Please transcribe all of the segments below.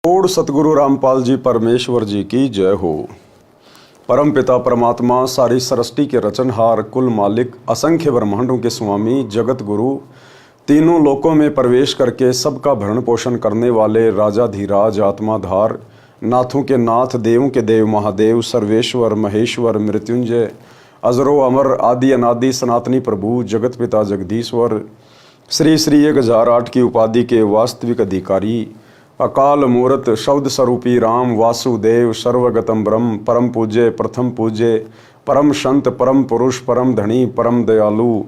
Odd सतगुरु रामपाल जी परमेश्वर जी की जय हो। परम पिता परमात्मा सारी सृष्टि के रचनहार, कुल मालिक, असंख्य ब्रह्मांडों के स्वामी, जगत गुरु, तीनों लोकों में प्रवेश करके सबका भरण पोषण करने वाले राजाधिराज, आत्माधार, नाथों के नाथ, देवों के देव, महादेव, सर्वेश्वर, महेश्वर, मृत्युंजय, अजरो अमर, आदि अनादि, सनातनी प्रभु, जगत पिता जगदीश्वर, श्री श्री 1008 की उपाधि के वास्तविक अधिकारी, अकाल मूर्त, शब्द स्वरूपी राम, वासुदेव, सर्वगतम ब्रह्म, परम पूज्य, प्रथम पूज्य, परम संत, परम पुरुष, परम धनी, परम दयालु,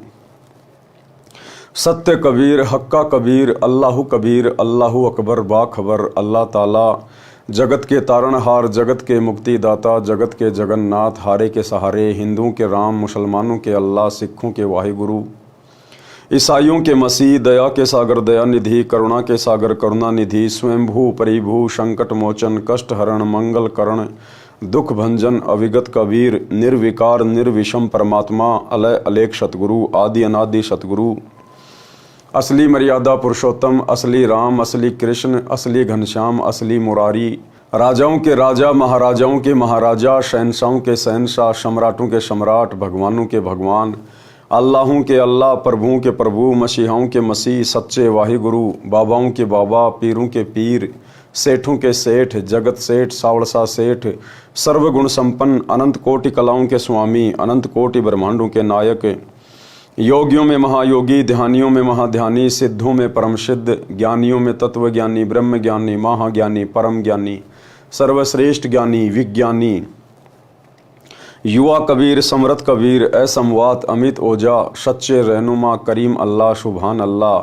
सत्य कबीर, हक्का कबीर, अल्लाहु कबीर, अल्लाहु अकबर, बाखबर, अल्लाह ताला, जगत के तारणहार, जगत के मुक्तिदाता, जगत के जगन्नाथ, हारे के सहारे, हिंदुओं के राम, मुसलमानों के अल्लाह, सिखों के वाहिगुरु, ईसाइयों के मसीह, दया के सागर दया निधि, करुणा के सागर करुणा निधि, स्वयंभू परिभू, संकट मोचन, कष्ट हरण, मंगल करण, दुख भंजन, अविगत कबीर, निर्विकार निर्विषम परमात्मा, अलय अलेख सतगुरु, आदि अनादि सतगुरु, असली मर्यादा पुरुषोत्तम, असली राम, असली कृष्ण, असली घनश्याम, असली मुरारी, राजाओं के राजा, महाराजाओं के महाराजा, शहनशाहों के शहनशाह, सम्राटों के सम्राट, भगवानों के भगवान, अल्लाहों के अल्लाह, प्रभुओं के प्रभु, मसीहाओं के मसीह, सच्चे वाहिगुरु, बाबाओं के बाबा, पीरों के पीर, सेठों के सेठ, जगत सेठ, सावड़सा सेठ, सर्वगुण संपन्न, अनंत कोटि कलाओं के स्वामी, अनंत कोटि ब्रह्मांडों के नायक, योगियों में महायोगी, ध्यानियों में महाध्यानी, सिद्धों में परम सिद्ध, ज्ञानियों में तत्वज्ञानी, ब्रह्म ज्ञानी, महाज्ञानी, परम ज्ञानी, सर्वश्रेष्ठ ज्ञानी, विज्ञानी, युवा कबीर, समरथ कबीर, असमवात, अमित ओजा, सच्चे रहनुमा, करीम अल्लाह, सुभान अल्लाह,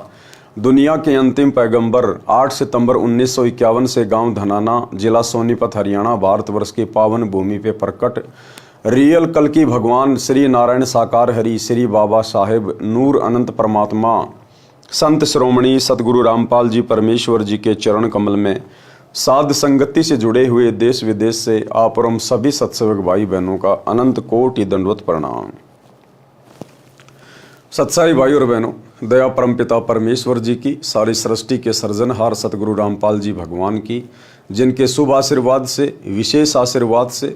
दुनिया के अंतिम पैगंबर, 8 सितंबर 1951 से गांव धनाना, जिला सोनीपत, हरियाणा, भारतवर्ष की पावन भूमि पे प्रकट रियल कल की भगवान श्री नारायण साकार हरि, श्री बाबा साहेब नूर अनंत परमात्मा, संत श्रोमणी सतगुरु रामपाल जी परमेश्वर जी के चरण कमल में साध संगति से जुड़े हुए देश विदेश से आप और हम सभी सत्संग भाई बहनों का अनंत कोटि दंडवत प्रणाम। सत्साई भाई और बहनों, दया परम पिता परमेश्वर जी की, सारी सृष्टि के सर्जनहार सतगुरु रामपाल जी भगवान की, जिनके शुभ आशीर्वाद से, विशेष आशीर्वाद से,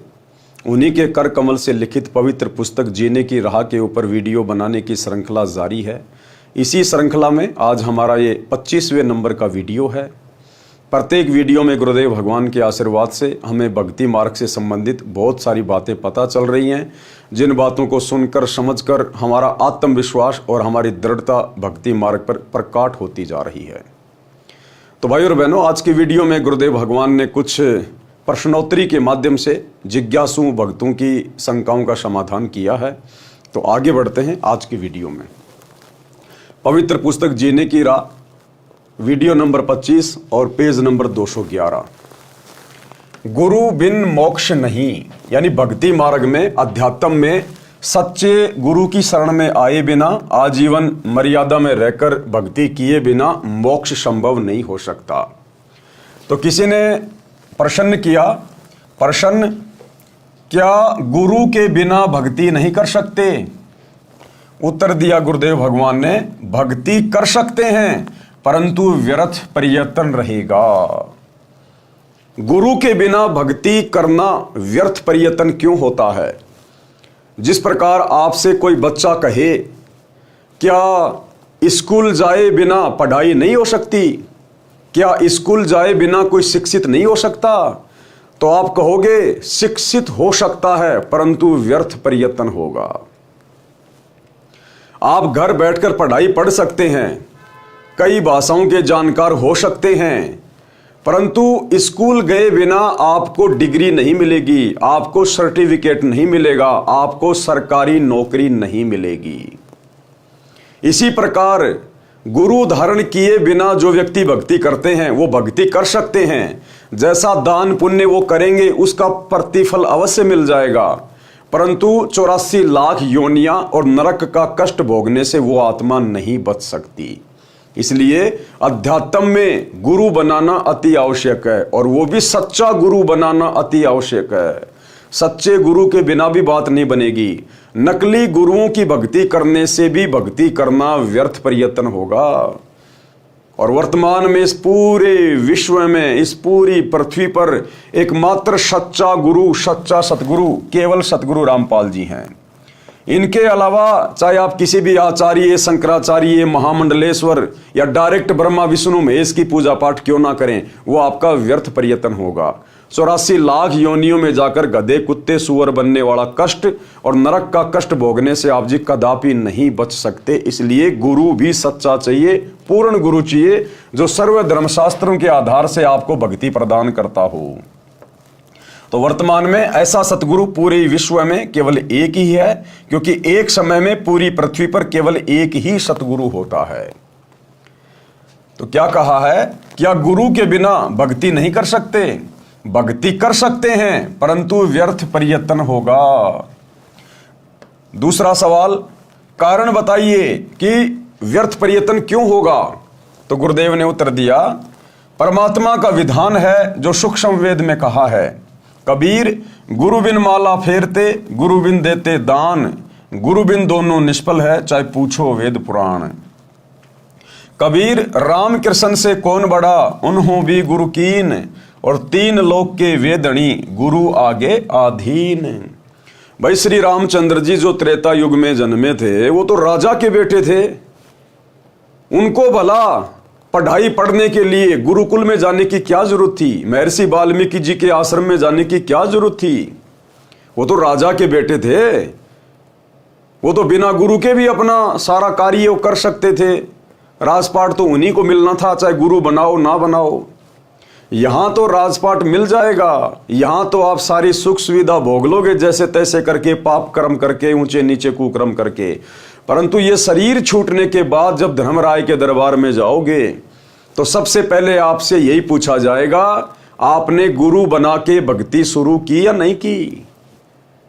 उन्हीं के कर कमल से लिखित पवित्र पुस्तक जीने की राह के ऊपर वीडियो बनाने की श्रृंखला जारी है। इसी श्रृंखला में आज हमारा ये 25वें नंबर का वीडियो है। प्रत्येक वीडियो में गुरुदेव भगवान के आशीर्वाद से हमें भक्ति मार्ग से संबंधित बहुत सारी बातें पता चल रही हैं, जिन बातों को सुनकर समझकर हमारा आत्मविश्वास और हमारी दृढ़ता भक्ति मार्ग पर प्रकट होती जा रही है। तो भाई और बहनों, आज की वीडियो में गुरुदेव भगवान ने कुछ प्रश्नोत्तरी के माध्यम से जिज्ञासु भक्तों की शंकाओं का समाधान किया है। तो आगे बढ़ते हैं आज की वीडियो में। पवित्र पुस्तक जीने की राह, वीडियो नंबर 25 और पेज नंबर 211। गुरु बिन मोक्ष नहीं, यानी भक्ति मार्ग में, अध्यात्म में सच्चे गुरु की शरण में आए बिना, आजीवन मर्यादा में रहकर भक्ति किए बिना मोक्ष संभव नहीं हो सकता। तो किसी ने प्रश्न किया, प्रश्न, क्या गुरु के बिना भक्ति नहीं कर सकते? उत्तर दिया गुरुदेव भगवान ने, भक्ति कर सकते हैं परंतु व्यर्थ प्रयत्न रहेगा। गुरु के बिना भक्ति करना व्यर्थ प्रयत्न क्यों होता है? जिस प्रकार आपसे कोई बच्चा कहे, क्या स्कूल जाए बिना पढ़ाई नहीं हो सकती? क्या स्कूल जाए बिना कोई शिक्षित नहीं हो सकता? तो आप कहोगे शिक्षित हो सकता है परंतु व्यर्थ प्रयत्न होगा। आप घर बैठकर पढ़ाई पढ़ सकते हैं, कई भाषाओं के जानकार हो सकते हैं, परंतु स्कूल गए बिना आपको डिग्री नहीं मिलेगी, आपको सर्टिफिकेट नहीं मिलेगा, आपको सरकारी नौकरी नहीं मिलेगी। इसी प्रकार गुरु धारण किए बिना जो व्यक्ति भक्ति करते हैं वो भक्ति कर सकते हैं, जैसा दान पुण्य वो करेंगे उसका प्रतिफल अवश्य मिल जाएगा, परंतु 84 लाख योनियां और नरक का कष्ट भोगने से वो आत्मा नहीं बच सकती। इसलिए अध्यात्म में गुरु बनाना अति आवश्यक है, और वो भी सच्चा गुरु बनाना अति आवश्यक है। सच्चे गुरु के बिना भी बात नहीं बनेगी। नकली गुरुओं की भक्ति करने से भी भक्ति करना व्यर्थ प्रयत्न होगा। और वर्तमान में इस पूरे विश्व में, इस पूरी पृथ्वी पर एकमात्र सच्चा गुरु, सच्चा सतगुरु केवल सतगुरु रामपाल जी हैं। इनके अलावा चाहे आप किसी भी आचार्य, शंकराचार्य, महामंडलेश्वर या डायरेक्ट ब्रह्मा विष्णु महेश की पूजा पाठ क्यों ना करें, वो आपका व्यर्थ प्रयत्न होगा। 84 लाख योनियों में जाकर गधे, कुत्ते, सुअर बनने वाला कष्ट और नरक का कष्ट भोगने से आप जी कदापि नहीं बच सकते। इसलिए गुरु भी सच्चा चाहिए, पूर्ण गुरु चाहिए, जो सर्व धर्मशास्त्रों के आधार से आपको भक्ति प्रदान करता हो। तो वर्तमान में ऐसा सतगुरु पूरे विश्व में केवल एक ही है, क्योंकि एक समय में पूरी पृथ्वी पर केवल एक ही सतगुरु होता है। तो क्या कहा है, क्या गुरु के बिना भक्ति नहीं कर सकते? भक्ति कर सकते हैं, परंतु व्यर्थ प्रयत्न होगा। दूसरा सवाल, कारण बताइए कि व्यर्थ प्रयत्न क्यों होगा? तो गुरुदेव ने उत्तर दिया, परमात्मा का विधान है जो सूक्ष्म वेद में कहा है, कबीर गुरु बिन माला फेरते, गुरु बिन देते दान, गुरु बिन दोनों निष्फल है, चाहे पूछो वेद पुराण। कबीर राम कृष्ण से कौन बड़ा, उन्हों भी गुरु कीन, और 3 लोक के वेदणी, गुरु आगे आधीन। भाई श्री रामचंद्र जी जो त्रेता युग में जन्मे थे, वो तो राजा के बेटे थे। उनको भला पढ़ाई पढ़ने के लिए गुरुकुल में जाने की क्या जरूरत थी? महर्षि वाल्मीकि जी के आश्रम में जाने की क्या जरूरत थी? वो तो राजा के बेटे थे। वो तो बिना गुरु के भी अपना सारा कार्य कर सकते थे। राजपाट तो उन्हीं को मिलना था, चाहे गुरु बनाओ ना बनाओ। यहां तो राजपाट मिल जाएगा, यहां तो आप सारी सुख सुविधा भोग लोगे जैसे तैसे करके, पाप कर्म करके, ऊंचे नीचे कुकर्म करके। परंतु ये शरीर छूटने के बाद जब धर्मराय के दरबार में जाओगे तो सबसे पहले आपसे यही पूछा जाएगा, आपने गुरु बना के भक्ति शुरू की या नहीं की?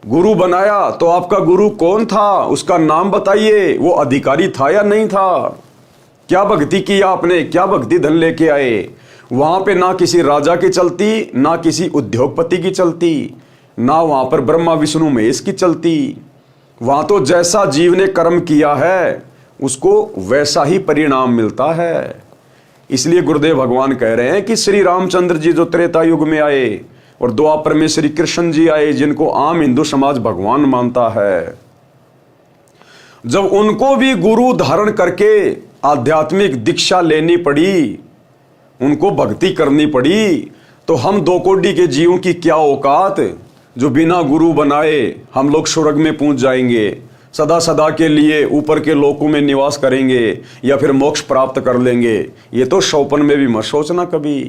गुरु बनाया तो आपका गुरु कौन था, उसका नाम बताइए। वो अधिकारी था या नहीं था? क्या भक्ति की आपने, क्या भक्ति धन लेके आए? वहां पे ना किसी राजा की चलती, ना किसी उद्योगपति की चलती, ना वहां पर ब्रह्मा विष्णु महेश की चलती। वहां तो जैसा जीव ने कर्म किया है उसको वैसा ही परिणाम मिलता है। इसलिए गुरुदेव भगवान कह रहे हैं कि श्री रामचंद्र जी जो त्रेता युग में आए और द्वापर में श्री कृष्ण जी आए, जिनको आम हिंदू समाज भगवान मानता है, जब उनको भी गुरु धारण करके आध्यात्मिक दीक्षा लेनी पड़ी, उनको भक्ति करनी पड़ी, तो हम 2 कोटि के जीवों की क्या औकात, जो बिना गुरु बनाए हम लोग स्वर्ग में पहुंच जाएंगे, सदा सदा के लिए ऊपर के लोकों में निवास करेंगे या फिर मोक्ष प्राप्त कर लेंगे। ये तो सौपन में भी मत सोचना कभी।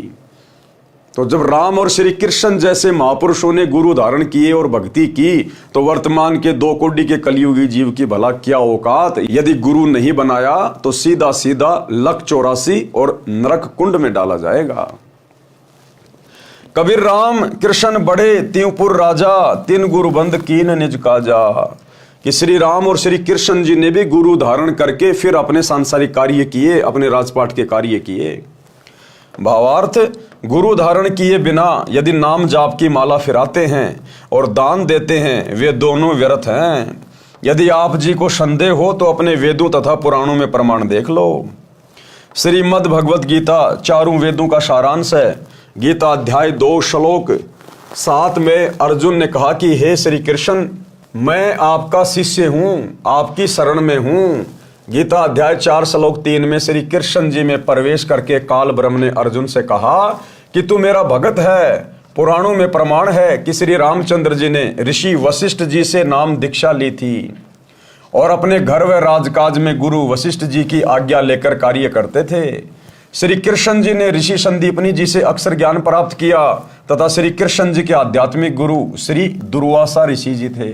तो जब राम और श्री कृष्ण जैसे महापुरुषों ने गुरु धारण किए और भक्ति की, तो वर्तमान के 2 कोटि के कलियुगी जीव की भला क्या औकात। यदि गुरु नहीं बनाया तो सीधा सीधा लक 84 और नरक कुंड में डाला जाएगा। कबीर राम कृष्ण बड़े त्योपुर राजा, 3 गुरु बंद कीन निज काजा। कि श्री राम और श्री कृष्ण जी ने भी गुरु धारण करके फिर अपने सांसारिक कार्य किए, अपने राजपाट के कार्य किए। भावार्थ, गुरु धारण किए बिना यदि नाम जाप की माला फिराते हैं और दान देते हैं, वे दोनों व्यर्थ हैं। यदि आप जी को संदेह हो तो अपने वेदों तथा पुराणों में प्रमाण देख लो। श्रीमद् भगवत गीता 4 वेदों का सारांश है। गीता अध्याय 2 श्लोक 7 में अर्जुन ने कहा कि हे श्री कृष्ण, मैं आपका शिष्य हूं, आपकी शरण में हूं। गीता अध्याय 4 श्लोक 3 में श्री कृष्ण जी में प्रवेश करके काल ब्रह्म ने अर्जुन से कहा कि तू मेरा भगत है। पुराणों में प्रमाण है कि श्री रामचंद्र जी ने ऋषि वशिष्ठ जी से नाम दीक्षा ली थी और अपने घर व राजकाज में गुरु वशिष्ठ जी की आज्ञा लेकर कार्य करते थे। श्री कृष्ण जी ने ऋषि संदीपनी जी से अक्षर ज्ञान प्राप्त किया तथा श्री कृष्ण जी के आध्यात्मिक गुरु श्री दुर्वासा ऋषि जी थे।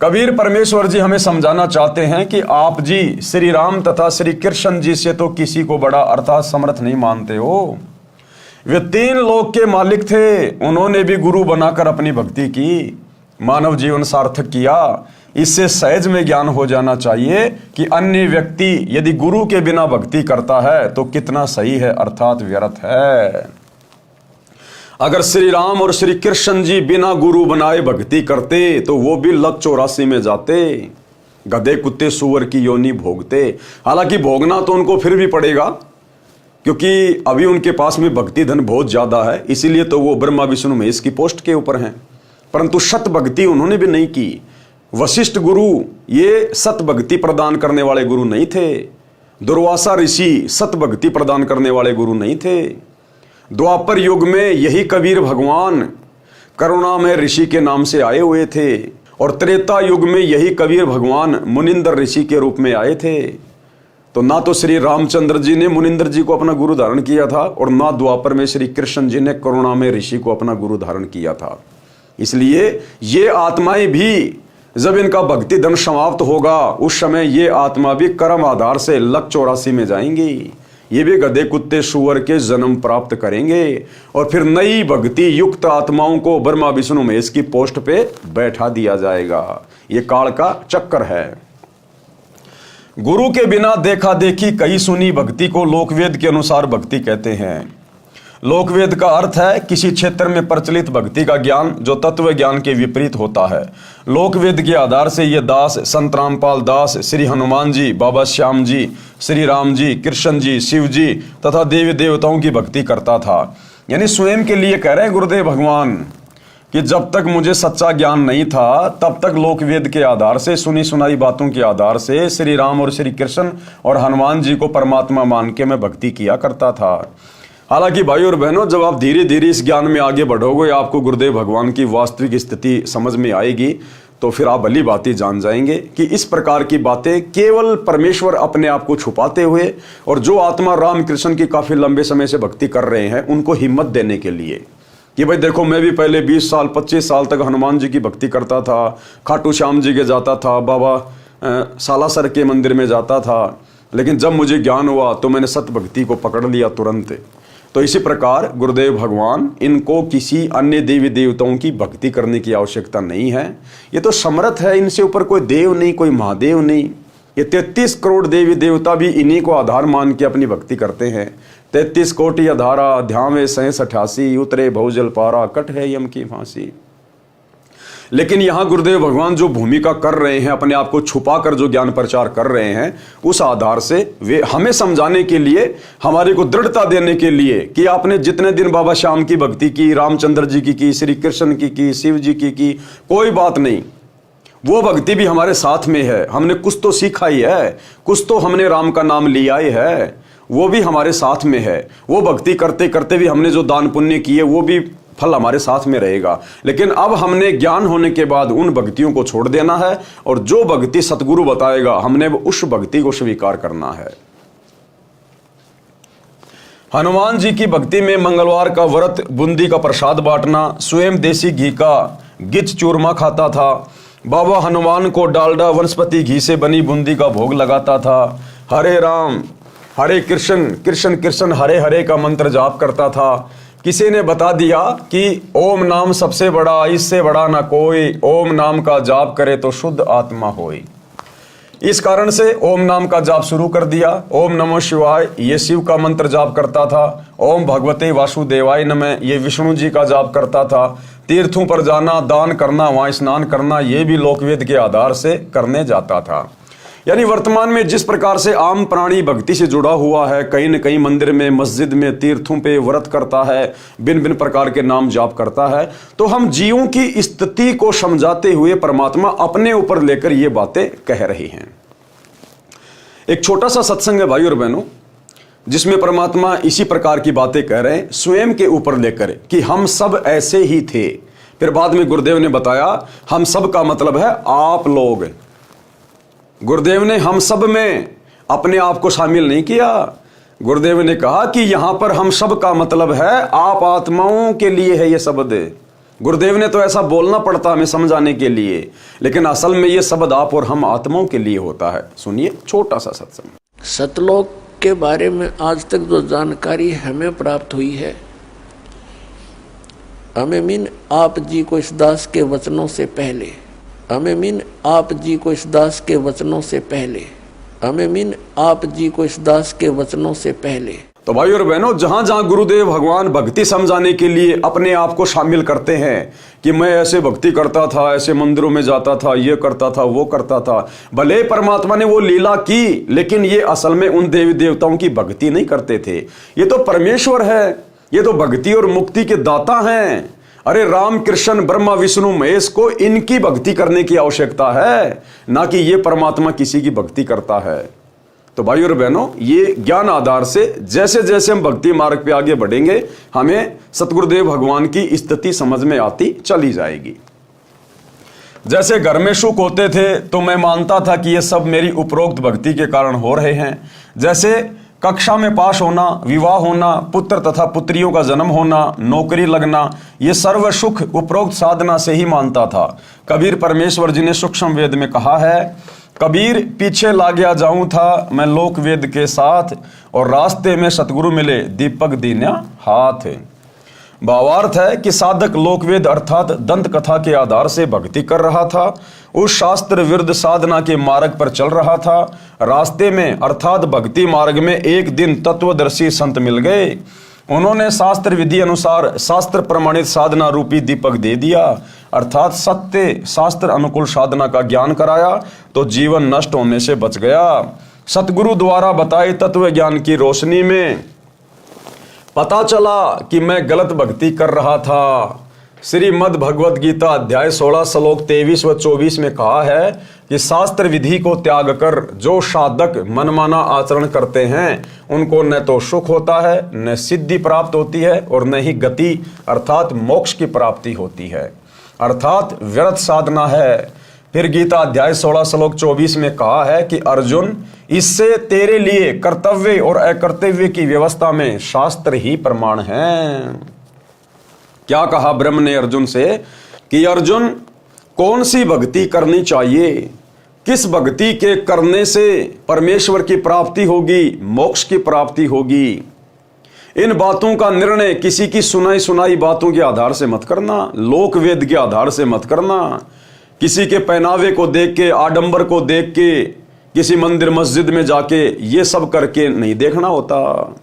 कबीर परमेश्वर जी हमें समझाना चाहते हैं कि आप जी श्री राम तथा श्री कृष्ण जी से तो किसी को बड़ा अर्थात समर्थ नहीं मानते हो। वे 3 लोक के मालिक थे, उन्होंने भी गुरु बनाकर अपनी भक्ति की, मानव जीवन सार्थक किया। इससे सहज में ज्ञान हो जाना चाहिए कि अन्य व्यक्ति यदि गुरु के बिना भक्ति करता है तो कितना सही है अर्थात व्यर्थ है। अगर श्री राम और श्री कृष्ण जी बिना गुरु बनाए भक्ति करते तो वो भी लक 84 में जाते, गधे कुत्ते सुअर की योनि भोगते। हालांकि भोगना तो उनको फिर भी पड़ेगा, क्योंकि अभी उनके पास में भक्ति धन बहुत ज़्यादा है, इसीलिए तो वो ब्रह्मा विष्णु महेश की पोस्ट के ऊपर हैं। परंतु सत भक्ति उन्होंने भी नहीं की। वशिष्ठ गुरु ये सत भक्ति प्रदान करने वाले गुरु नहीं थे। दुर्वासा ऋषि सत भक्ति प्रदान करने वाले गुरु नहीं थे। द्वापर युग में यही कबीर भगवान करुणा में ऋषि के नाम से आए हुए थे, और त्रेता युग में यही कबीर भगवान मुनिंदर ऋषि के रूप में आए थे। तो ना तो श्री रामचंद्र जी ने मुनिंदर जी को अपना गुरु धारण किया था, और ना द्वापर में श्री कृष्ण जी ने करुणा में ऋषि को अपना गुरु धारण किया था। इसलिए ये आत्माएं भी जब इनका भक्ति धन समाप्त होगा, उस समय ये आत्मा भी कर्म आधार से लक 84 में जाएंगी। ये भी गधे कुत्ते सुअर के जन्म प्राप्त करेंगे, और फिर नई भक्ति युक्त आत्माओं को ब्रह्मा विष्णु महेश की पोस्ट पे बैठा दिया जाएगा। ये काल का चक्कर है। गुरु के बिना देखा देखी कही सुनी भक्ति को लोकवेद के अनुसार भक्ति कहते हैं। लोकवेद का अर्थ है किसी क्षेत्र में प्रचलित भक्ति का ज्ञान जो तत्व ज्ञान के विपरीत होता है। लोकवेद के आधार से ये दास संत रामपाल दास, श्री हनुमान जी, बाबा श्याम जी, श्री राम जी, कृष्ण जी, शिव जी तथा देवी देवताओं की भक्ति करता था। यानी स्वयं के लिए कह रहे हैं गुरुदेव भगवान कि जब तक मुझे सच्चा ज्ञान नहीं था, तब तक लोकवेद के आधार से सुनी सुनाई बातों के आधार से श्री राम और श्री कृष्ण और हनुमान जी को परमात्मा मान के मैं भक्ति किया करता था। हालांकि भाई और बहनों, जब आप धीरे धीरे इस ज्ञान में आगे बढ़ोगे, आपको गुरुदेव भगवान की वास्तविक स्थिति समझ में आएगी, तो फिर आप भली बातें जान जाएंगे कि इस प्रकार की बातें केवल परमेश्वर अपने आप को छुपाते हुए, और जो आत्मा राम कृष्ण की काफ़ी लंबे समय से भक्ति कर रहे हैं उनको हिम्मत देने के लिए कि भाई देखो, मैं भी पहले 20 साल 25 साल तक हनुमान जी की भक्ति करता था, खाटू श्याम जी के जाता था, बाबा सालासर के मंदिर में जाता था, लेकिन जब मुझे ज्ञान हुआ तो मैंने सत भक्ति को पकड़ लिया तुरंत। तो इसी प्रकार गुरुदेव भगवान, इनको किसी अन्य देवी देवताओं की भक्ति करने की आवश्यकता नहीं है। ये तो समर्थ है, इनसे ऊपर कोई देव नहीं, कोई महादेव नहीं। ये 33 करोड़ देवी देवता भी इन्हीं को आधार मान के अपनी भक्ति करते हैं। 33 कोटि अधारा ध्यावे 88 उतरे भवजल पारा कट है यम की फांसी। लेकिन यहाँ गुरुदेव भगवान जो भूमिका कर रहे हैं, अपने आप को छुपा कर जो ज्ञान प्रचार कर रहे हैं, उस आधार से वे हमें समझाने के लिए, हमारे को दृढ़ता देने के लिए कि आपने जितने दिन बाबा श्याम की भक्ति की, रामचंद्र जी की, श्री कृष्ण की, शिव जी की, कोई बात नहीं, वो भक्ति भी हमारे साथ में है। हमने कुछ तो सीखा ही है, कुछ तो हमने राम का नाम लिया ही है, वो भी हमारे साथ में है। वो भक्ति करते करते भी हमने जो दान पुण्य किए वो भी फल हमारे साथ में रहेगा। लेकिन अब हमने ज्ञान होने के बाद उन भक्तियों को छोड़ देना है, और जो भक्ति सतगुरु बताएगा हमने उस भक्ति को स्वीकार करना है। हनुमान जी की भक्ति में मंगलवार का व्रत, बूंदी का प्रसाद बांटना, स्वयं देसी घी का गिच चूरमा खाता था, बाबा हनुमान को डालडा वनस्पति घी से बनी बूंदी का भोग लगाता था, हरे राम हरे कृष्ण कृष्ण कृष्ण हरे हरे का मंत्र जाप करता था। किसी ने बता दिया कि ओम नाम सबसे बड़ा, इससे बड़ा ना कोई, ओम नाम का जाप करे तो शुद्ध आत्मा होई। इस कारण से ओम नाम का जाप शुरू कर दिया। ओम नमो शिवाय ये शिव का मंत्र जाप करता था। ओम भगवते वासुदेवाय नमः ये विष्णु जी का जाप करता था। तीर्थों पर जाना, दान करना, वहाँ स्नान करना, ये भी लोकवेद के आधार से करने जाता था। यानी वर्तमान में जिस प्रकार से आम प्राणी भक्ति से जुड़ा हुआ है, कहीं न कहीं मंदिर में, मस्जिद में, तीर्थों पे व्रत करता है, भिन्न भिन्न प्रकार के नाम जाप करता है, तो हम जीवों की स्थिति को समझाते हुए परमात्मा अपने ऊपर लेकर ये बातें कह रही हैं। एक छोटा सा सत्संग है भाई और बहनों, जिसमें परमात्मा इसी प्रकार की बातें कह रहे हैं, स्वयं के ऊपर लेकर कि हम सब ऐसे ही थे। फिर बाद में गुरुदेव ने बताया हम सब का मतलब है आप लोग। गुरुदेव ने हम सब में अपने आप को शामिल नहीं किया। गुरुदेव ने कहा कि यहां पर हम सब का मतलब है आप आत्माओं के लिए है ये शब्द। गुरुदेव ने तो ऐसा बोलना पड़ता हमें समझाने के लिए, लेकिन असल में ये शब्द आप और हम आत्माओं के लिए होता है। सुनिए छोटा सा सत्संग। सतलोक के बारे में आज तक जो जानकारी हमें प्राप्त हुई है, हमें मीन आप जी को इस दास के वचनों से पहले, हमें मीन आप जी को इस दास के वचनों से पहले, हमें मीन आप जी को इस दास के वचनों से पहले। तो भाई और बहनों, जहां जहां गुरुदेव भगवान भक्ति समझाने के लिए अपने आप को शामिल करते हैं कि मैं ऐसे भक्ति करता था, ऐसे मंदिरों में जाता था, ये करता था, वो करता था, भले परमात्मा ने वो लीला की, लेकिन ये असल में उन देवी देवताओं की भक्ति नहीं करते थे। ये तो परमेश्वर है, ये तो भक्ति और मुक्ति के दाता हैं। अरे राम कृष्ण ब्रह्मा विष्णु महेश को इनकी भक्ति करने की आवश्यकता है, ना कि ये परमात्मा किसी की भक्ति करता है। तो भाई और बहनों, ये ज्ञान आधार से जैसे जैसे हम भक्ति मार्ग पे आगे बढ़ेंगे, हमें सतगुरुदेव भगवान की स्थिति समझ में आती चली जाएगी। जैसे घर में सुख होते थे तो मैं मानता था कि ये सब मेरी उपरोक्त भक्ति के कारण हो रहे हैं। जैसे कक्षा में पास होना, विवाह होना, पुत्र तथा पुत्रियों का जन्म होना, नौकरी लगना, ये सर्व सुख उपरोक्त साधना से ही मानता था। कबीर परमेश्वर जी ने सूक्ष्म वेद में कहा है, कबीर पीछे ला गया जाऊं था मैं लोक वेद के साथ, और रास्ते में सतगुरु मिले दीपक दीन्या हाथ। भावार्थ है कि साधक लोकवेद अर्थात दंत कथा के आधार से भक्ति कर रहा था, उस शास्त्र विरुद्ध साधना के मार्ग पर चल रहा था। रास्ते में अर्थात भक्ति मार्ग में एक दिन तत्वदर्शी संत मिल गए। उन्होंने शास्त्र विधि अनुसार शास्त्र प्रमाणित साधना रूपी दीपक दे दिया, अर्थात सत्य शास्त्र अनुकूल साधना का ज्ञान कराया, तो जीवन नष्ट होने से बच गया। सतगुरु द्वारा बताए तत्व ज्ञान की रोशनी में पता चला कि मैं गलत भक्ति कर रहा था। श्रीमद् भगवद गीता अध्याय 16 श्लोक 23 व 24 में कहा है कि शास्त्र विधि को त्याग कर जो साधक मनमाना आचरण करते हैं उनको न तो सुख होता है, न सिद्धि प्राप्त होती है, और न ही गति अर्थात मोक्ष की प्राप्ति होती है, अर्थात व्यर्थ साधना है। फिर गीता अध्याय 16 श्लोक 24 में कहा है कि अर्जुन, इससे तेरे लिए कर्तव्य और अकर्तव्य की व्यवस्था में शास्त्र ही प्रमाण है। क्या कहा ब्रह्म ने अर्जुन से कि अर्जुन, कौन सी भक्ति करनी चाहिए, किस भक्ति के करने से परमेश्वर की प्राप्ति होगी, मोक्ष की प्राप्ति होगी। इन बातों का निर्णय किसी की सुनाई सुनाई बातों के आधार से मत करना, लोक वेद के आधार से मत करना, किसी के पहनावे को देख के, आडंबर को देख के, किसी मंदिर मस्जिद में जाके ये सब करके नहीं देखना होता।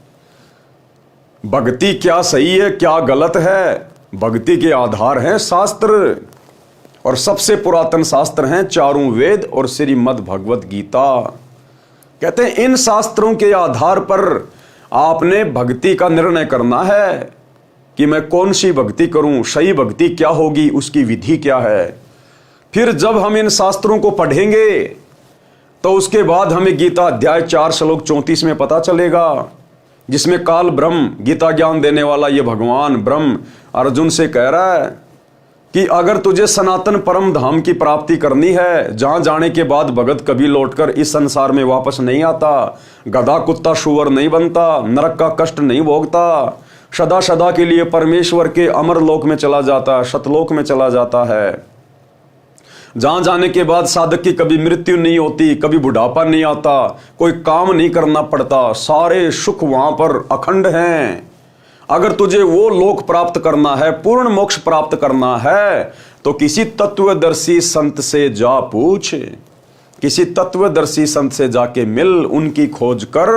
भक्ति क्या सही है, क्या गलत है, भक्ति के आधार हैं शास्त्र, और सबसे पुरातन शास्त्र हैं चारों वेद और श्रीमद् भगवद गीता। कहते हैं इन शास्त्रों के आधार पर आपने भक्ति का निर्णय करना है कि मैं कौन सी भक्ति करूं, सही भक्ति क्या होगी, उसकी विधि क्या है। फिर जब हम इन शास्त्रों को पढ़ेंगे तो उसके बाद हमें गीता अध्याय 4 श्लोक 34 में पता चलेगा, जिसमें काल ब्रह्म गीता ज्ञान देने वाला ये भगवान ब्रह्म अर्जुन से कह रहा है कि अगर तुझे सनातन परम धाम की प्राप्ति करनी है, जहां जाने के बाद भगत कभी लौटकर इस संसार में वापस नहीं आता, गधा कुत्ता शुअर नहीं बनता, नरक का कष्ट नहीं भोगता, सदा सदा के लिए परमेश्वर के अमर लोक में चला जाता, सतलोक में चला जाता है, जहां जाने के बाद साधक की कभी मृत्यु नहीं होती, कभी बुढ़ापा नहीं आता, कोई काम नहीं करना पड़ता, सारे सुख वहां पर अखंड हैं। अगर तुझे वो लोक प्राप्त करना है, पूर्ण मोक्ष प्राप्त करना है, तो किसी तत्वदर्शी संत से जा पूछ, किसी तत्वदर्शी संत से जाके मिल, उनकी खोज कर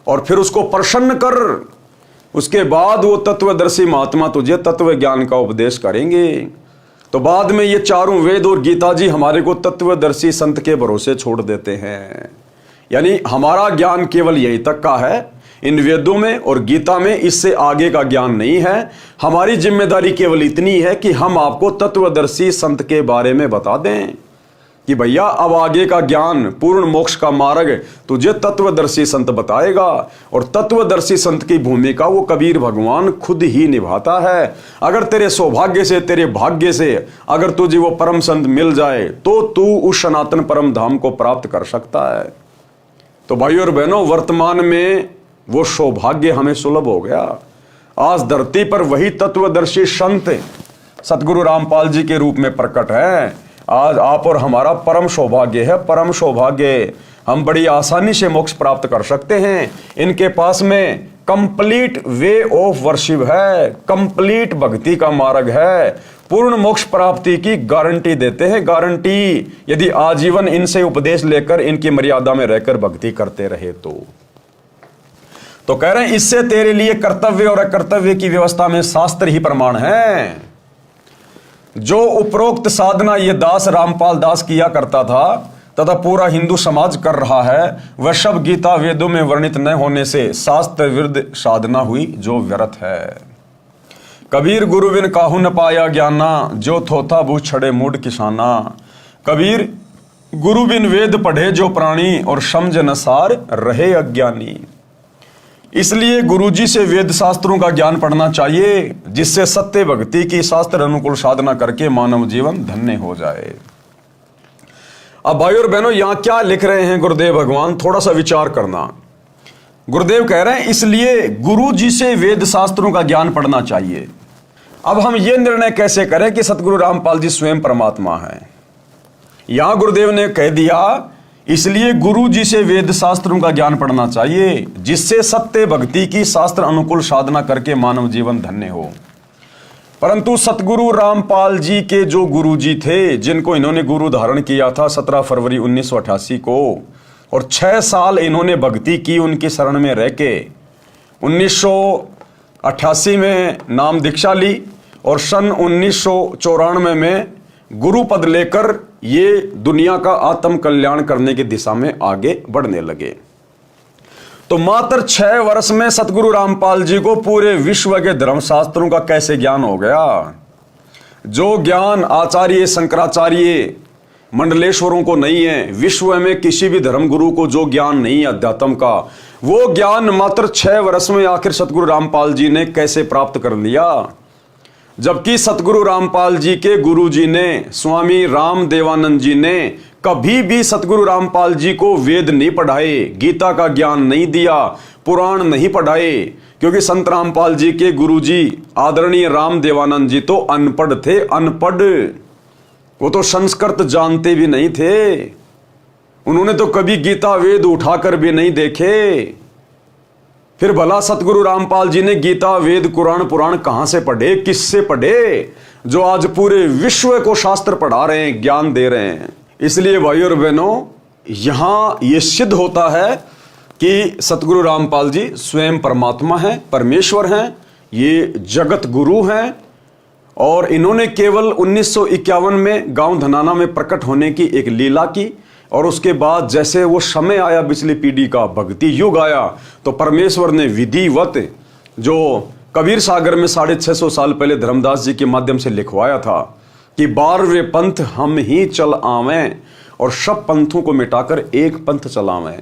और फिर उसको प्रसन्न कर। उसके बाद वो तत्वदर्शी महात्मा तुझे तत्व ज्ञान का उपदेश करेंगे। तो बाद में ये चारों वेद और गीता जी हमारे को तत्वदर्शी संत के भरोसे छोड़ देते हैं। यानी हमारा ज्ञान केवल यही तक का है, इन वेदों में और गीता में इससे आगे का ज्ञान नहीं है। हमारी जिम्मेदारी केवल इतनी है कि हम आपको तत्वदर्शी संत के बारे में बता दें कि भैया अब आगे का ज्ञान, पूर्ण मोक्ष का मार्ग तुझे तत्वदर्शी संत बताएगा। और तत्वदर्शी संत की भूमिका वो कबीर भगवान खुद ही निभाता है। अगर तेरे सौभाग्य से, तेरे भाग्य से अगर तुझे वो परम संत मिल जाए तो तू उस सनातन परम धाम को प्राप्त कर सकता है। तो भाइयों और बहनों, वर्तमान में वो सौभाग्य हमें सुलभ हो गया। आज धरती पर वही तत्वदर्शी संत सतगुरु रामपाल जी के रूप में प्रकट है। आज आप और हमारा परम सौभाग्य है, परम सौभाग्य। हम बड़ी आसानी से मोक्ष प्राप्त कर सकते हैं। इनके पास में कंप्लीट वे ऑफ वर्शिप है, कंप्लीट भक्ति का मार्ग है, पूर्ण मोक्ष प्राप्ति की गारंटी देते हैं, गारंटी, यदि आजीवन इनसे उपदेश लेकर इनकी मर्यादा में रहकर भक्ति करते रहे तो तो कह रहे हैं इससे तेरे लिए कर्तव्य और अकर्तव्य की व्यवस्था में शास्त्र ही प्रमाण है। जो उपरोक्त साधना ये दास रामपाल दास किया करता था तथा पूरा हिंदू समाज कर रहा है, वह सब गीता वेदों में वर्णित न होने से शास्त्र विरुद्ध साधना हुई जो व्यर्थ है। कबीर गुरु बिन काहू न पाया ज्ञाना, जो थोथा बू छड़े मूड किसाना। कबीर गुरु बिन वेद पढ़े जो प्राणी, और समझ न सार रहे अज्ञानी। इसलिए गुरुजी से वेद शास्त्रों का ज्ञान पढ़ना चाहिए, जिससे सत्य भक्ति की शास्त्र अनुकूल साधना करके मानव जीवन धन्य हो जाए। अब भाई और बहनों, यहां क्या लिख रहे हैं गुरुदेव भगवान, थोड़ा सा विचार करना। गुरुदेव कह रहे हैं इसलिए गुरुजी से वेद शास्त्रों का ज्ञान पढ़ना चाहिए। अब हम ये निर्णय कैसे करें कि सतगुरु रामपाल जी स्वयं परमात्मा है? यहां गुरुदेव ने कह दिया इसलिए गुरु जी से वेद शास्त्रों का ज्ञान पढ़ना चाहिए, जिससे सत्य भक्ति की शास्त्र अनुकूल साधना करके मानव जीवन धन्य हो। परंतु सतगुरु रामपाल जी के जो गुरु जी थे, जिनको इन्होंने गुरु धारण किया था 17 फरवरी 1988 को, और 6 साल इन्होंने भक्ति की उनकी शरण में रह के 1988 में नाम दीक्षा ली और सन 1994 में गुरु पद लेकर ये दुनिया का आत्म कल्याण करने की दिशा में आगे बढ़ने लगे। तो मात्र 6 वर्ष में सतगुरु रामपाल जी को पूरे विश्व के धर्मशास्त्रों का कैसे ज्ञान हो गया? जो ज्ञान आचार्य शंकराचार्य मंडलेश्वरों को नहीं है, विश्व में किसी भी धर्म गुरु को जो ज्ञान नहीं है अध्यात्म का, वो ज्ञान मात्र 6 वर्ष में आखिर सतगुरु रामपाल जी ने कैसे प्राप्त कर लिया? जबकि सतगुरु रामपाल जी के गुरु जी ने, स्वामी राम देवानंद जी ने कभी भी सतगुरु रामपाल जी को वेद नहीं पढ़ाए, गीता का ज्ञान नहीं दिया, पुराण नहीं पढ़ाए, क्योंकि संत रामपाल जी के गुरु जी आदरणीय राम देवानंद जी तो अनपढ़ थे, अनपढ़। वो तो संस्कृत जानते भी नहीं थे, उन्होंने तो कभी गीता वेद उठाकर भी नहीं देखे। फिर भला सतगुरु रामपाल जी ने गीता वेद कुरान पुराण कहां से पढ़े, किससे पढ़े, जो आज पूरे विश्व को शास्त्र पढ़ा रहे हैं, ज्ञान दे रहे हैं? इसलिए भाई और बहनों, यहां यह सिद्ध होता है कि सतगुरु रामपाल जी स्वयं परमात्मा हैं, परमेश्वर हैं, ये जगत गुरु हैं। और इन्होंने केवल 1951 में गांव धनाना में प्रकट होने की एक लीला की, और उसके बाद जैसे वो समय आया, पिछली पीढ़ी का भक्ति युग आया, तो परमेश्वर ने विधिवत जो कबीर सागर में 650 साल पहले धर्मदास जी के माध्यम से लिखवाया था कि 12वें पंथ हम ही चल आवें और सब पंथों को मिटाकर एक पंथ चलावें।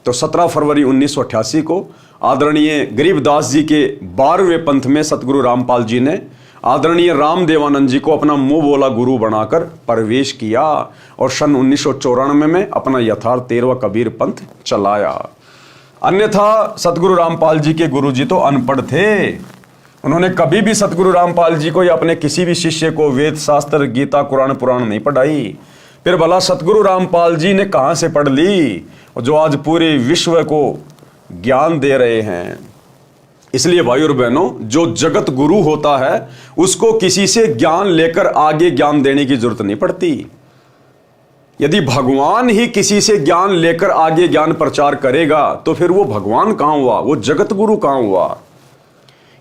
तो 17 फरवरी 1988 को आदरणीय गरीबदास जी के 12वें पंथ में सतगुरु रामपाल जी ने आदरणीय राम देवानंद जी को अपना मुंह बोला गुरु बनाकर प्रवेश किया, और सन 1994 में अपना यथार्थ 13वां कबीर पंथ चलाया। अन्यथा सतगुरु रामपाल जी के गुरु जी तो अनपढ़ थे, उन्होंने कभी भी सतगुरु रामपाल जी को या अपने किसी भी शिष्य को वेद शास्त्र गीता कुरान पुराण नहीं पढ़ाई। फिर भला सतगुरु रामपाल जी ने कहां से पढ़ ली, जो आज पूरे विश्व को ज्ञान दे रहे हैं? इसलिए भाई और बहनों, जो जगत गुरु होता है उसको किसी से ज्ञान लेकर आगे ज्ञान देने की जरूरत नहीं पड़ती। यदि भगवान ही किसी से ज्ञान लेकर आगे ज्ञान प्रचार करेगा तो फिर वो भगवान कहां हुआ, वो जगत गुरु कहां हुआ?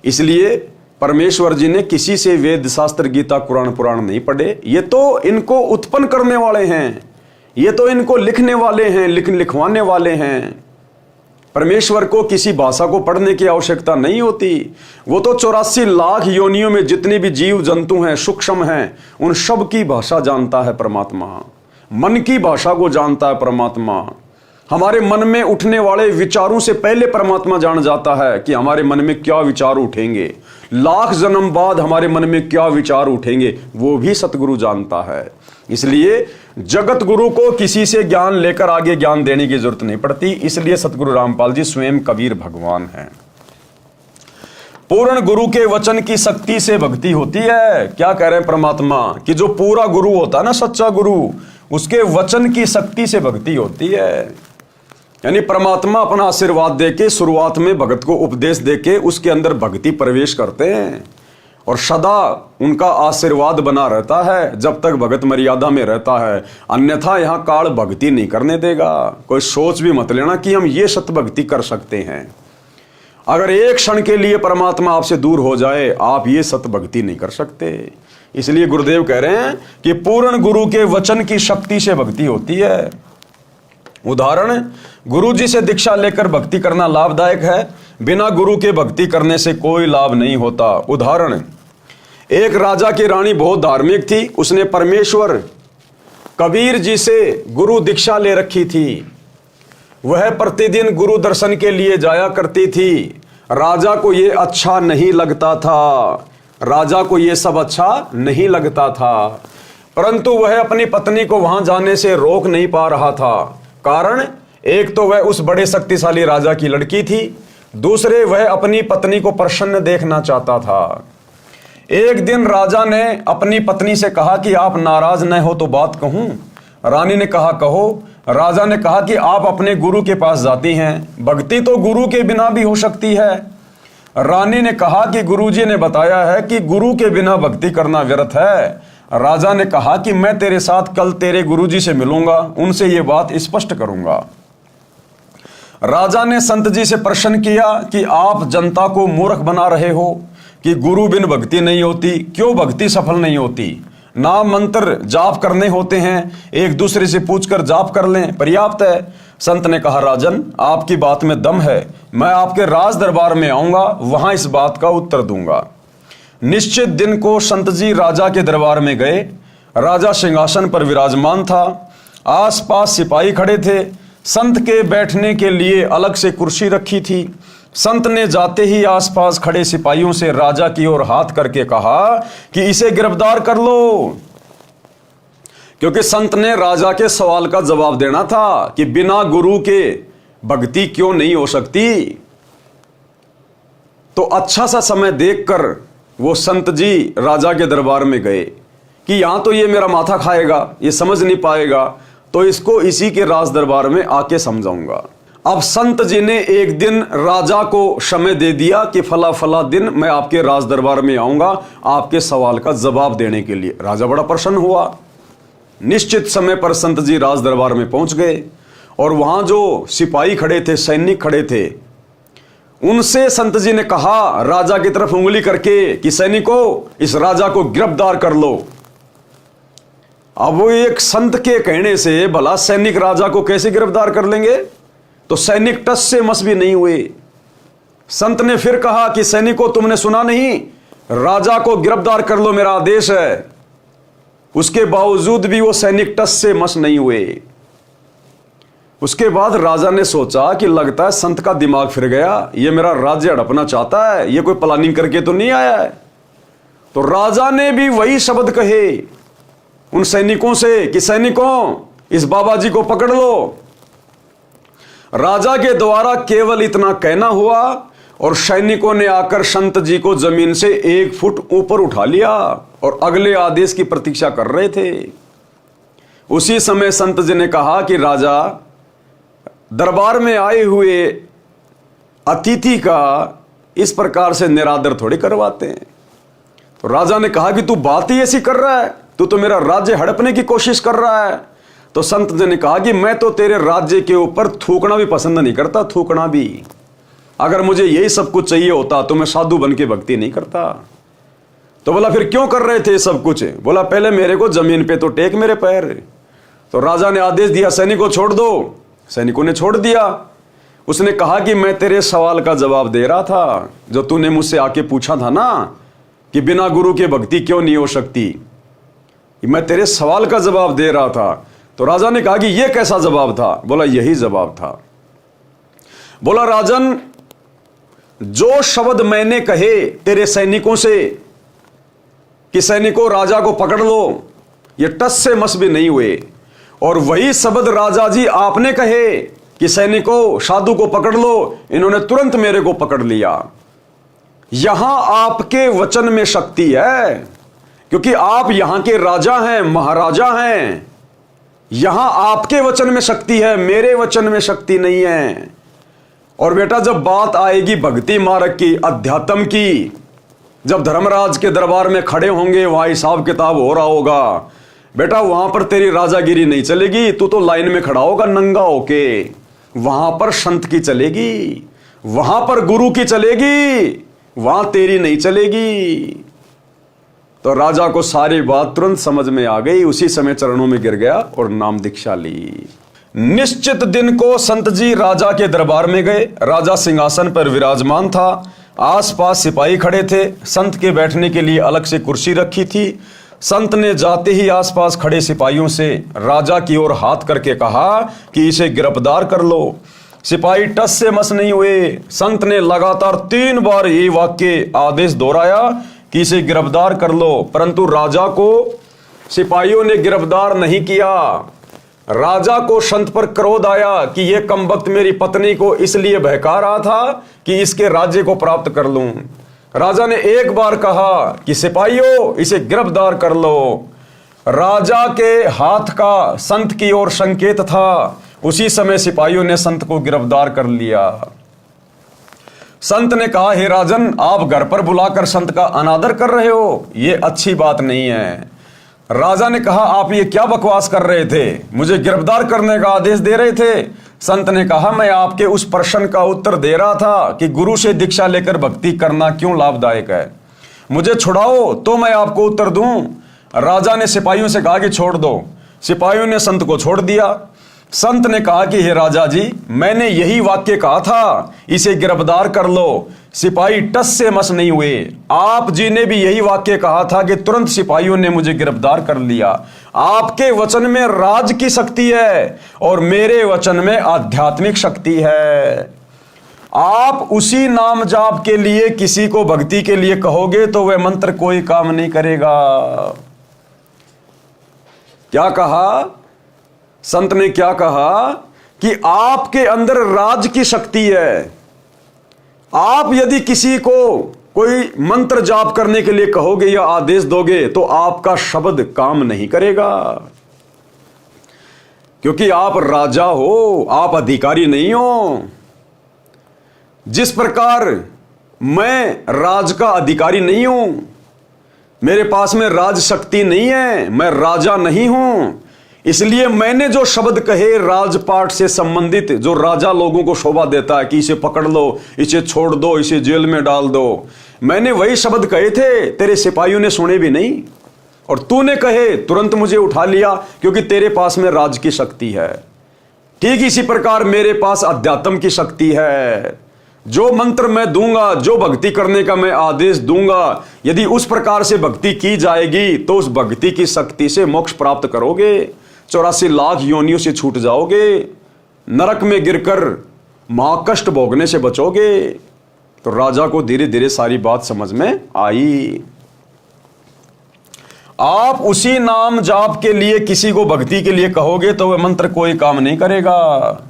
इसलिए परमेश्वर जी ने किसी से वेद शास्त्र गीता कुरान पुराण नहीं पढ़े। ये तो इनको उत्पन्न करने वाले हैं, ये तो इनको लिखने वाले हैं, लिखवाने वाले हैं। परमेश्वर को किसी भाषा को पढ़ने की आवश्यकता नहीं होती। वो तो 84 लाख योनियों में जितने भी जीव जंतु हैं, सूक्ष्म हैं, उन सब की भाषा जानता है परमात्मा। मन की भाषा को जानता है परमात्मा। हमारे मन में उठने वाले विचारों से पहले परमात्मा जान जाता है कि हमारे मन में क्या विचार उठेंगे, लाख जन्म बाद हमारे मन में क्या विचार उठेंगे, वो भी सतगुरु जानता है। इसलिए जगत गुरु को किसी से ज्ञान लेकर आगे ज्ञान देने की जरूरत नहीं पड़ती। इसलिए सतगुरु रामपाल जी स्वयं कबीर भगवान हैं। पूर्ण गुरु के वचन की शक्ति से भक्ति होती है। क्या कह रहे हैं परमात्मा कि जो पूरा गुरु होता है ना, सच्चा गुरु, उसके वचन की शक्ति से भक्ति होती है। यानी परमात्मा अपना आशीर्वाद देके शुरुआत में भगत को उपदेश देके उसके अंदर भक्ति प्रवेश करते हैं, और सदा उनका आशीर्वाद बना रहता है जब तक भगत मर्यादा में रहता है। अन्यथा यहां काल भक्ति नहीं करने देगा। कोई सोच भी मत लेना कि हम ये सत भक्ति कर सकते हैं। अगर एक क्षण के लिए परमात्मा आपसे दूर हो जाए, आप ये सत भक्ति नहीं कर सकते। इसलिए गुरुदेव कह रहे हैं कि पूर्ण गुरु के वचन की शक्ति से भक्ति होती है। उदाहरण, गुरु जी से दीक्षा लेकर भक्ति करना लाभदायक है, बिना गुरु के भक्ति करने से कोई लाभ नहीं होता। उदाहरण, एक राजा की रानी बहुत धार्मिक थी। उसने परमेश्वर कबीर जी से गुरु दीक्षा ले रखी थी। वह प्रतिदिन गुरु दर्शन के लिए जाया करती थी। राजा को यह अच्छा नहीं लगता था, राजा को यह सब अच्छा नहीं लगता था, परंतु वह अपनी पत्नी को वहां जाने से रोक नहीं पा रहा था। कारण, एक तो वह उस बड़े शक्तिशाली राजा की लड़की थी, दूसरे वह अपनी पत्नी को प्रसन्न देखना चाहता था। एक दिन राजा ने अपनी पत्नी से कहा कि आप नाराज न हो तो बात कहूं। रानी ने कहा कहो। राजा ने कहा कि आप अपने गुरु के पास जाती हैं, भक्ति तो गुरु के बिना भी हो सकती है। रानी ने कहा कि गुरुजी ने बताया है कि गुरु के बिना भक्ति करना व्यर्थ है। राजा ने कहा कि मैं तेरे साथ कल तेरे गुरुजी से मिलूंगा, उनसे ये बात स्पष्ट करूंगा। राजा ने संत जी से प्रश्न किया कि आप जनता को मूर्ख बना रहे हो कि गुरु बिन भक्ति नहीं होती। क्यों भक्ति सफल नहीं होती? नाम मंत्र जाप करने होते हैं, एक दूसरे से पूछकर जाप कर लें, पर्याप्त है। संत ने कहा, राजन आपकी बात में दम है, मैं आपके राज दरबार में आऊंगा, वहां इस बात का उत्तर दूंगा। निश्चित दिन को संत जी राजा के दरबार में गए। राजा सिंहासन पर विराजमान था, आसपास सिपाही खड़े थे। संत के बैठने के लिए अलग से कुर्सी रखी थी। संत ने जाते ही आसपास खड़े सिपाहियों से राजा की ओर हाथ करके कहा कि इसे गिरफ्तार कर लो, क्योंकि संत ने राजा के सवाल का जवाब देना था कि बिना गुरु के भक्ति क्यों नहीं हो सकती। तो अच्छा सा समय देखकर वो संत जी राजा के दरबार में गए कि यहां तो ये मेरा माथा खाएगा, ये समझ नहीं पाएगा, तो इसको इसी के राज दरबार में आके समझाऊंगा। अब संत जी ने एक दिन राजा को समय दे दिया कि फला फला दिन मैं आपके राज दरबार में आऊंगा आपके सवाल का जवाब देने के लिए। राजा बड़ा प्रसन्न हुआ। निश्चित समय पर संत जी राज दरबार में पहुंच गए और वहां जो सिपाही खड़े थे, सैनिक खड़े थे, उनसे संत जी ने कहा राजा की तरफ उंगली करके कि सैनिकों, इस राजा को गिरफ्तार कर लो। अब वो एक संत के कहने से भला सैनिक राजा को कैसे गिरफ्तार कर लेंगे? तो सैनिक टस से मस भी नहीं हुए। संत ने फिर कहा कि सैनिकों, तुमने सुना नहीं, राजा को गिरफ्तार कर लो, मेरा आदेश है। उसके बावजूद भी वो सैनिक टस से मस नहीं हुए। उसके बाद राजा ने सोचा कि लगता है संत का दिमाग फिर गया, ये मेरा राज्य हड़पना चाहता है, ये कोई प्लानिंग करके तो नहीं आया है। तो राजा ने भी वही शब्द कहे उन सैनिकों से कि सैनिकों, इस बाबा जी को पकड़ लो। राजा के द्वारा केवल इतना कहना हुआ और सैनिकों ने आकर संत जी को जमीन से 1 फुट ऊपर उठा लिया और अगले आदेश की प्रतीक्षा कर रहे थे। उसी समय संत जी ने कहा कि राजा, दरबार में आए हुए अतिथि का इस प्रकार से निरादर थोड़ी करवाते हैं। तो राजा ने कहा कि तू बात ही ऐसी कर रहा है, तू तो मेरा राज्य हड़पने की कोशिश कर रहा है। तो संत जी ने कहा कि मैं तो तेरे राज्य के ऊपर थूकना भी पसंद नहीं करता, थूकना भी। अगर मुझे यही सब कुछ चाहिए होता तो मैं साधु बन के भक्ति नहीं करता। तो बोला फिर क्यों कर रहे थे सब कुछ? बोला पहले मेरे को जमीन पे तो टेक मेरे पैर। तो राजा ने आदेश दिया सैनिकों छोड़ दो। सैनिकों ने छोड़ दिया। उसने कहा कि मैं तेरे सवाल का जवाब दे रहा था, जो तूने मुझसे आके पूछा था ना कि बिना गुरु के भक्ति क्यों नहीं हो सकती, मैं तेरे सवाल का जवाब दे रहा था। तो राजा ने कहा कि यह कैसा जवाब था? बोला यही जवाब था। बोला राजन, जो शब्द मैंने कहे तेरे सैनिकों से कि सैनिकों राजा को पकड़ लो, ये टस से मस भी नहीं हुए, और वही शब्द राजा जी आपने कहे कि सैनिकों साधु को पकड़ लो, इन्होंने तुरंत मेरे को पकड़ लिया। यहां आपके वचन में शक्ति है, क्योंकि आप यहां के राजा हैं, महाराजा हैं। यहां आपके वचन में शक्ति है, मेरे वचन में शक्ति नहीं है। और बेटा जब बात आएगी भक्ति मार्ग की, अध्यात्म की, जब धर्मराज के दरबार में खड़े होंगे, वहां हिसाब किताब हो रहा होगा, बेटा वहां पर तेरी राजागिरी नहीं चलेगी। तू तो लाइन में खड़ा होगा नंगा होके, वहां पर संत की चलेगी। वहां पर गुरु की चलेगी, वहां तेरी नहीं चलेगी। तो राजा को सारी बात तुरंत समझ में आ गई। उसी समय चरणों में गिर गया और नाम दीक्षा ली। निश्चित दिन को संत जी राजा के दरबार में गए। राजा सिंहासन पर विराजमान था। आसपास सिपाही खड़े थे। संत के बैठने के लिए अलग से कुर्सी रखी थी। संत ने जाते ही आसपास खड़े सिपाहियों से राजा की ओर हाथ करके कहा कि इसे गिरफ्तार कर लो। सिपाही टस से मस नहीं हुए। संत ने लगातार 3 बार ये वाक्य आदेश दोहराया कि इसे गिरफ्तार कर लो, परंतु राजा को सिपाहियों ने गिरफ्तार नहीं किया। राजा को संत पर क्रोध आया कि यह कमबख्त मेरी पत्नी को इसलिए बहका रहा था कि इसके राज्य को प्राप्त कर लूं। राजा ने एक बार कहा कि सिपाहियों इसे गिरफ्तार कर लो। राजा के हाथ का संत की ओर संकेत था। उसी समय सिपाहियों ने संत को गिरफ्तार कर लिया। संत ने कहा, हे राजन, आप घर पर बुलाकर संत का अनादर कर रहे हो, यह अच्छी बात नहीं है। राजा ने कहा, आप ये क्या बकवास कर रहे थे, मुझे गिरफ्तार करने का आदेश दे रहे थे। संत ने कहा, मैं आपके उस प्रश्न का उत्तर दे रहा था कि गुरु से दीक्षा लेकर भक्ति करना क्यों लाभदायक है। मुझे छुड़ाओ तो मैं आपको उत्तर दूं। राजा ने सिपाहियों से कहा कि छोड़ दो। सिपाहियों ने संत को छोड़ दिया। संत ने कहा कि हे राजा जी, मैंने यही वाक्य कहा था, इसे गिरफ्तार कर लो। सिपाही टस से मस नहीं हुए। आप जी ने भी यही वाक्य कहा था कि तुरंत सिपाहियों ने मुझे गिरफ्तार कर लिया। आपके वचन में राज की शक्ति है और मेरे वचन में आध्यात्मिक शक्ति है। आप उसी नाम जाप के लिए किसी को भक्ति के लिए कहोगे तो वह मंत्र कोई काम नहीं करेगा। क्या कहा संत ने? क्या कहा कि आपके अंदर राज की शक्ति है। आप यदि किसी को कोई मंत्र जाप करने के लिए कहोगे या आदेश दोगे तो आपका शब्द काम नहीं करेगा, क्योंकि आप राजा हो, आप अधिकारी नहीं हो। जिस प्रकार मैं राज का अधिकारी नहीं हूं, मेरे पास में राज शक्ति नहीं है, मैं राजा नहीं हूं, इसलिए मैंने जो शब्द कहे राजपाट से संबंधित, जो राजा लोगों को शोभा देता है कि इसे पकड़ लो, इसे छोड़ दो, इसे जेल में डाल दो, मैंने वही शब्द कहे थे। तेरे सिपाहियों ने सुने भी नहीं और तूने कहे तुरंत मुझे उठा लिया, क्योंकि तेरे पास में राज की शक्ति है। ठीक इसी प्रकार मेरे पास अध्यात्म की शक्ति है। जो मंत्र मैं दूंगा, जो भक्ति करने का मैं आदेश दूंगा, यदि उस प्रकार से भक्ति की जाएगी तो उस भक्ति की शक्ति से मोक्ष प्राप्त करोगे, 84 लाख योनियों से छूट जाओगे, नरक में गिरकर महाकष्ट भोगने से बचोगे। तो राजा को धीरे धीरे सारी बात समझ में आई। आप उसी नाम जाप के लिए किसी को भक्ति के लिए कहोगे तो वह मंत्र कोई काम नहीं करेगा।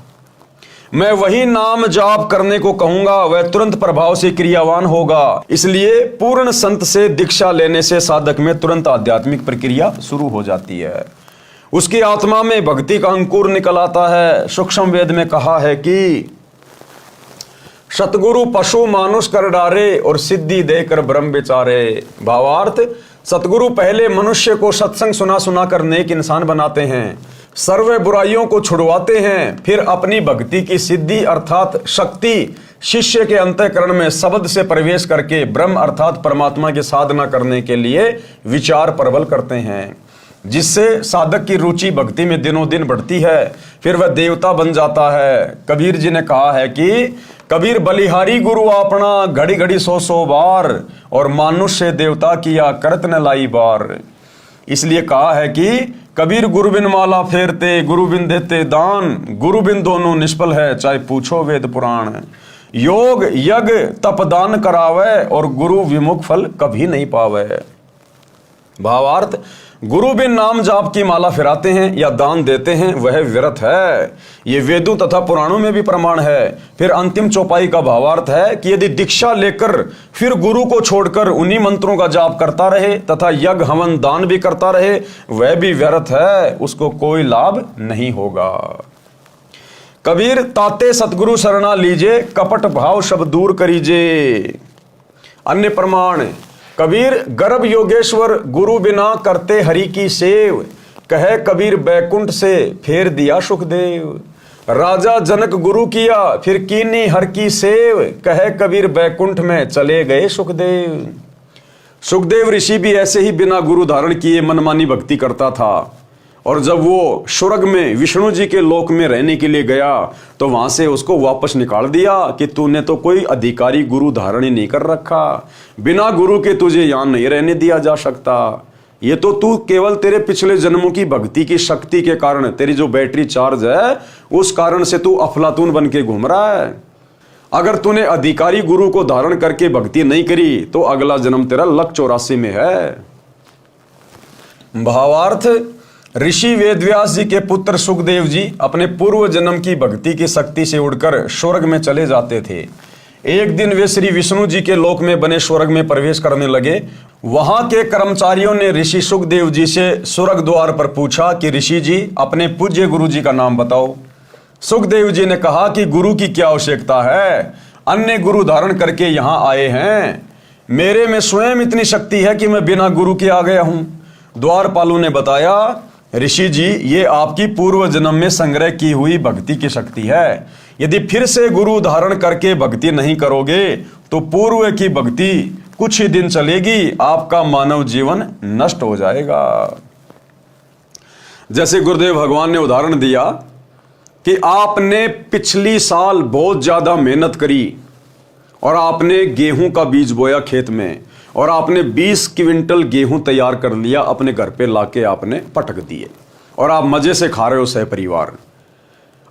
मैं वही नाम जाप करने को कहूंगा, वह तुरंत प्रभाव से क्रियावान होगा। इसलिए पूर्ण संत से दीक्षा लेने से साधक में तुरंत आध्यात्मिक प्रक्रिया शुरू हो जाती है। उसकी आत्मा में भक्ति का अंकुर निकल आता है। सूक्ष्म वेद में कहा है कि सतगुरु पशु मानुष कर डारे और सिद्धि देकर ब्रह्म विचारे। भावार्थ, सतगुरु पहले मनुष्य को सत्संग सुना सुना कर नेक इंसान बनाते हैं, सर्व बुराइयों को छुड़वाते हैं, फिर अपनी भक्ति की सिद्धि अर्थात शक्ति शिष्य के अंतःकरण में शब्द से प्रवेश करके ब्रह्म अर्थात परमात्मा की साधना करने के लिए विचार प्रबल करते हैं, जिससे साधक की रुचि भक्ति में दिनों दिन बढ़ती है। फिर वह देवता बन जाता है। कबीर जी ने कहा है कि कबीर बलिहारी गुरु अपना, घड़ी घड़ी 100 बार, और मानुष से देवता किया करत न लाई बार। इसलिए कहा है कि कबीर गुरु बिन माला फेरते, गुरु बिन देते दान, गुरु बिन दोनों निष्फल है, चाहे पूछो वेद पुराण। योग यज्ञ तप दान करावे और गुरु विमुख फल कभी नहीं पावे। भावार्थ, गुरु बिन नाम जाप की माला फिराते हैं या दान देते हैं, वह व्यर्थ है। ये वेदों तथा पुराणों में भी प्रमाण है। फिर अंतिम चौपाई का भावार्थ है कि यदि दीक्षा लेकर फिर गुरु को छोड़कर उन्हीं मंत्रों का जाप करता रहे तथा यज्ञ हवन दान भी करता रहे, वह भी व्यर्थ है, उसको कोई लाभ नहीं होगा। कबीर ताते सतगुरु शरणा लीजे, कपट भाव सब दूर करीजे। अन्य प्रमाण, कबीर गर्भ योगेश्वर गुरु बिना करते हरि की सेव, कहे कबीर बैकुंठ से फेर दिया सुखदेव। राजा जनक गुरु किया फिर कीनी हर की सेव, कहे कबीर बैकुंठ में चले गए सुखदेव। सुखदेव ऋषि भी ऐसे ही बिना गुरु धारण किए मनमानी भक्ति करता था, और जब वो स्वर्ग में विष्णु जी के लोक में रहने के लिए गया तो वहां से उसको वापस निकाल दिया कि तूने तो कोई अधिकारी गुरु धारण ही नहीं कर रखा, बिना गुरु के तुझे यहां नहीं रहने दिया जा सकता। ये तो तू केवल तेरे पिछले जन्मों की भक्ति की शक्ति के कारण, तेरी जो बैटरी चार्ज है उस कारण से तू अफलातून बन के घूम रहा है। अगर तूने अधिकारी गुरु को धारण करके भक्ति नहीं करी तो अगला जन्म तेरा लक 84 में है। भावार्थ, ऋषि वेदव्यास जी के पुत्र सुखदेव जी अपने पूर्व जन्म की भक्ति की शक्ति से उड़कर स्वर्ग में चले जाते थे। एक दिन वे श्री विष्णु जी के लोक में बने स्वर्ग में प्रवेश करने लगे। वहां के कर्मचारियों ने ऋषि सुखदेव जी से स्वर्ग द्वार पर पूछा कि ऋषि जी अपने पूज्य गुरु जी का नाम बताओ। सुखदेव जी ने कहा कि गुरु की क्या आवश्यकता है, अन्य गुरु धारण करके यहां आए हैं, मेरे में स्वयं इतनी शक्ति है कि मैं बिना गुरु के आ गया हूं। द्वारपालों ने बताया, ऋषि जी ये आपकी पूर्व जन्म में संग्रह की हुई भक्ति की शक्ति है, यदि फिर से गुरु धारण करके भक्ति नहीं करोगे तो पूर्व की भक्ति कुछ ही दिन चलेगी, आपका मानव जीवन नष्ट हो जाएगा। जैसे गुरुदेव भगवान ने उदाहरण दिया कि आपने पिछली साल बहुत ज्यादा मेहनत करी और आपने गेहूं का बीज बोया खेत में और आपने 20 क्विंटल गेहूं तैयार कर लिया, अपने घर पे लाके आपने पटक दिए और आप मजे से खा रहे हो सह परिवार।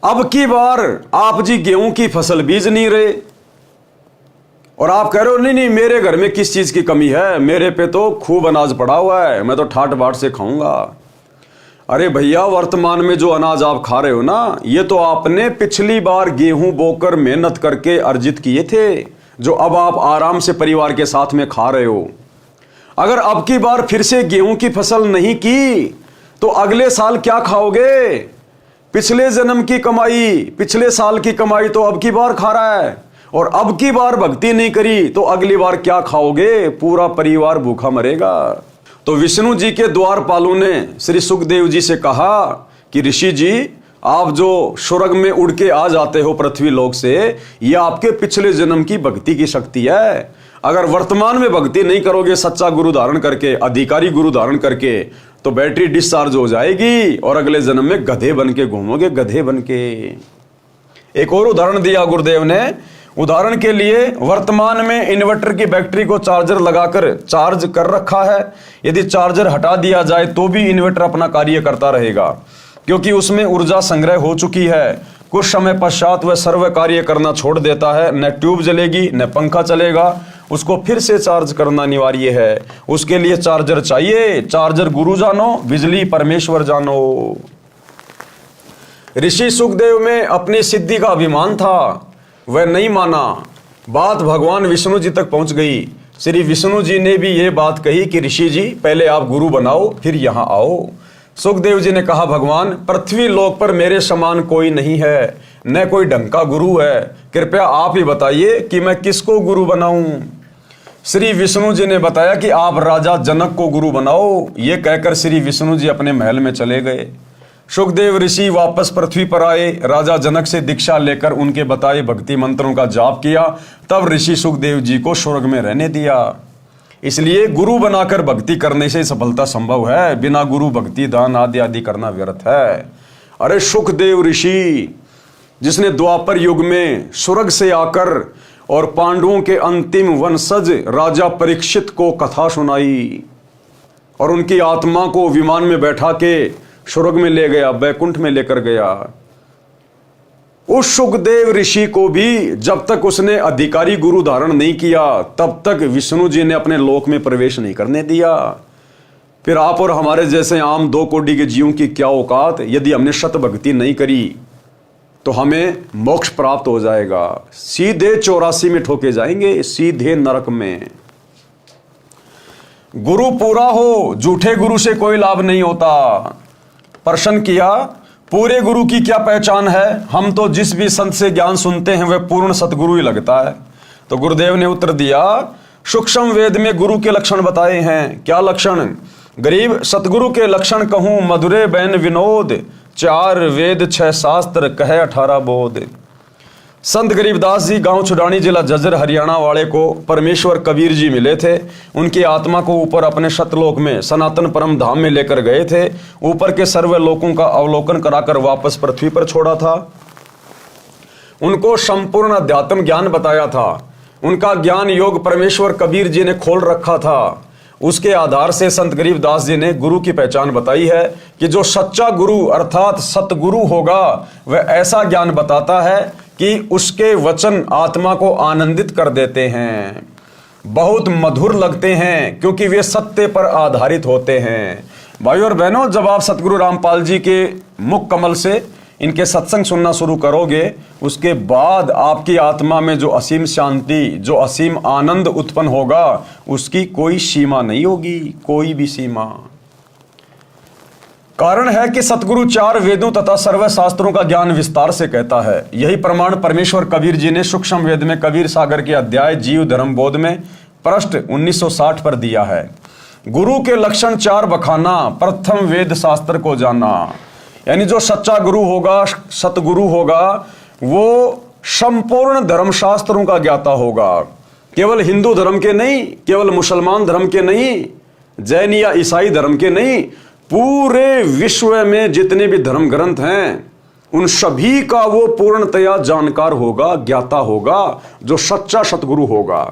अब की बार आप जी गेहूं की फसल बीज नहीं रहे और आप कह रहे हो नहीं नहीं मेरे घर में किस चीज की कमी है, मेरे पे तो खूब अनाज पड़ा हुआ है, मैं तो ठाट बाट से खाऊंगा। अरे भैया, वर्तमान में जो अनाज आप खा रहे हो ना, ये तो आपने पिछली बार गेहूं बोकर मेहनत करके अर्जित किए थे, जो अब आप आराम से परिवार के साथ में खा रहे हो। अगर अब की बार फिर से गेहूं की फसल नहीं की तो अगले साल क्या खाओगे? पिछले जन्म की कमाई, पिछले साल की कमाई तो अब की बार खा रहा है, और अब की बार भक्ति नहीं करी तो अगली बार क्या खाओगे? पूरा परिवार भूखा मरेगा। तो विष्णु जी के द्वारपालों ने श्री सुखदेव जी से कहा कि ऋषि जी, आप जो स्वर्ग में उड़ के आ जाते हो पृथ्वी लोक से, यह आपके पिछले जन्म की भक्ति की शक्ति है। अगर वर्तमान में भक्ति नहीं करोगे सच्चा गुरु धारण करके, अधिकारी गुरु धारण करके, तो बैटरी डिस्चार्ज हो जाएगी और अगले जन्म में गधे बन के घूमोगे, गधे बन के। एक और उदाहरण दिया गुरुदेव ने। उदाहरण के लिए, वर्तमान में इन्वर्टर की बैटरी को चार्जर लगाकर चार्ज कर रखा है, यदि चार्जर हटा दिया जाए तो भी इन्वर्टर अपना कार्य करता रहेगा, क्योंकि उसमें ऊर्जा संग्रह हो चुकी है। कुछ समय पश्चात वह सर्व कार्य करना छोड़ देता है, न ट्यूब जलेगी न पंखा चलेगा, उसको फिर से चार्ज करना अनिवार्य है। उसके लिए चार्जर चाहिए। चार्जर गुरु जानो, बिजली परमेश्वर जानो। ऋषि सुखदेव में अपनी सिद्धि का अभिमान था, वह नहीं माना। बात भगवान विष्णु जी तक पहुंच गई। श्री विष्णु जी ने भी यह बात कही कि ऋषि जी पहले आप गुरु बनाओ फिर यहां आओ। सुखदेव जी ने कहा, भगवान पृथ्वी लोक पर मेरे समान कोई नहीं है, न कोई ढंग का गुरु है, कृपया आप ही बताइए कि मैं किसको गुरु बनाऊं। श्री विष्णु जी ने बताया कि आप राजा जनक को गुरु बनाओ। ये कहकर श्री विष्णु जी अपने महल में चले गए। सुखदेव ऋषि वापस पृथ्वी पर आए, राजा जनक से दीक्षा लेकर उनके बताए भक्ति मंत्रों का जाप किया, तब ऋषि सुखदेव जी को स्वर्ग में रहने दिया। इसलिए गुरु बनाकर भक्ति करने से सफलता संभव है, बिना गुरु भक्ति दान आदि आदि करना व्यर्थ है। अरे सुखदेव ऋषि, जिसने द्वापर युग में स्वर्ग से आकर और पांडवों के अंतिम वंशज राजा परीक्षित को कथा सुनाई और उनकी आत्मा को विमान में बैठा के स्वर्ग में ले गया, बैकुंठ में लेकर गया, उस सुखदेव ऋषि को भी जब तक उसने अधिकारी गुरु धारण नहीं किया तब तक विष्णु जी ने अपने लोक में प्रवेश नहीं करने दिया। फिर आप और हमारे जैसे आम 2 कोटि के जीवों की क्या औकात? यदि हमने शत भक्ति नहीं करी तो हमें मोक्ष प्राप्त हो जाएगा, सीधे 84 में ठोके जाएंगे, सीधे नरक में। गुरु पूरा हो, झूठे गुरु से कोई लाभ नहीं होता। प्रश्न किया, पूरे गुरु की क्या पहचान है? हम तो जिस भी संत से ज्ञान सुनते हैं वह पूर्ण सतगुरु ही लगता है। तो गुरुदेव ने उत्तर दिया, सूक्ष्म वेद में गुरु के लक्षण बताए हैं। क्या लक्षण? गरीब सतगुरु के लक्षण कहूं, मधुरे बैन विनोद, 4 वेद 6 शास्त्र कहे 18 बोध। संत गरीबदास जी गांव छुडानी जिला झज्जर हरियाणा वाले को परमेश्वर कबीर जी मिले थे। उनकी आत्मा को ऊपर अपने सतलोक में सनातन परम धाम में लेकर गए थे। ऊपर के सर्व लोकों का अवलोकन कराकर वापस पृथ्वी पर छोड़ा था। उनको संपूर्ण अध्यात्म ज्ञान बताया था। उनका ज्ञान योग परमेश्वर कबीर जी ने खोल रखा था। उसके आधार से संत गरीबदास जी ने गुरु की पहचान बताई है कि जो सच्चा गुरु अर्थात सतगुरु होगा वह ऐसा ज्ञान बताता है कि उसके वचन आत्मा को आनंदित कर देते हैं, बहुत मधुर लगते हैं, क्योंकि वे सत्य पर आधारित होते हैं। भाइयों और बहनों, जब आप सतगुरु रामपाल जी के मुख कमल से इनके सत्संग सुनना शुरू करोगे, उसके बाद आपकी आत्मा में जो असीम शांति, जो असीम आनंद उत्पन्न होगा, उसकी कोई सीमा नहीं होगी, कोई भी सीमा। कारण है कि सतगुरु 4 वेदों तथा सर्व शास्त्रों का ज्ञान विस्तार से कहता है। यही प्रमाण परमेश्वर कबीर जी ने सूक्ष्म वेद में कबीर सागर के अध्याय जीव धर्म बोध में पृष्ठ 1960 पर दिया है। गुरु के लक्षण 4 बखाना, प्रथम वेद शास्त्र को जाना। यानी जो सच्चा गुरु होगा, सतगुरु होगा, वो संपूर्ण धर्म शास्त्रों का ज्ञाता होगा। केवल हिंदू धर्म के नहीं, केवल मुसलमान धर्म के नहीं, जैन या ईसाई धर्म के नहीं, पूरे विश्व में जितने भी धर्म ग्रंथ हैं उन सभी का वो पूर्णतया जानकार होगा, ज्ञाता होगा, जो सच्चा सतगुरु होगा।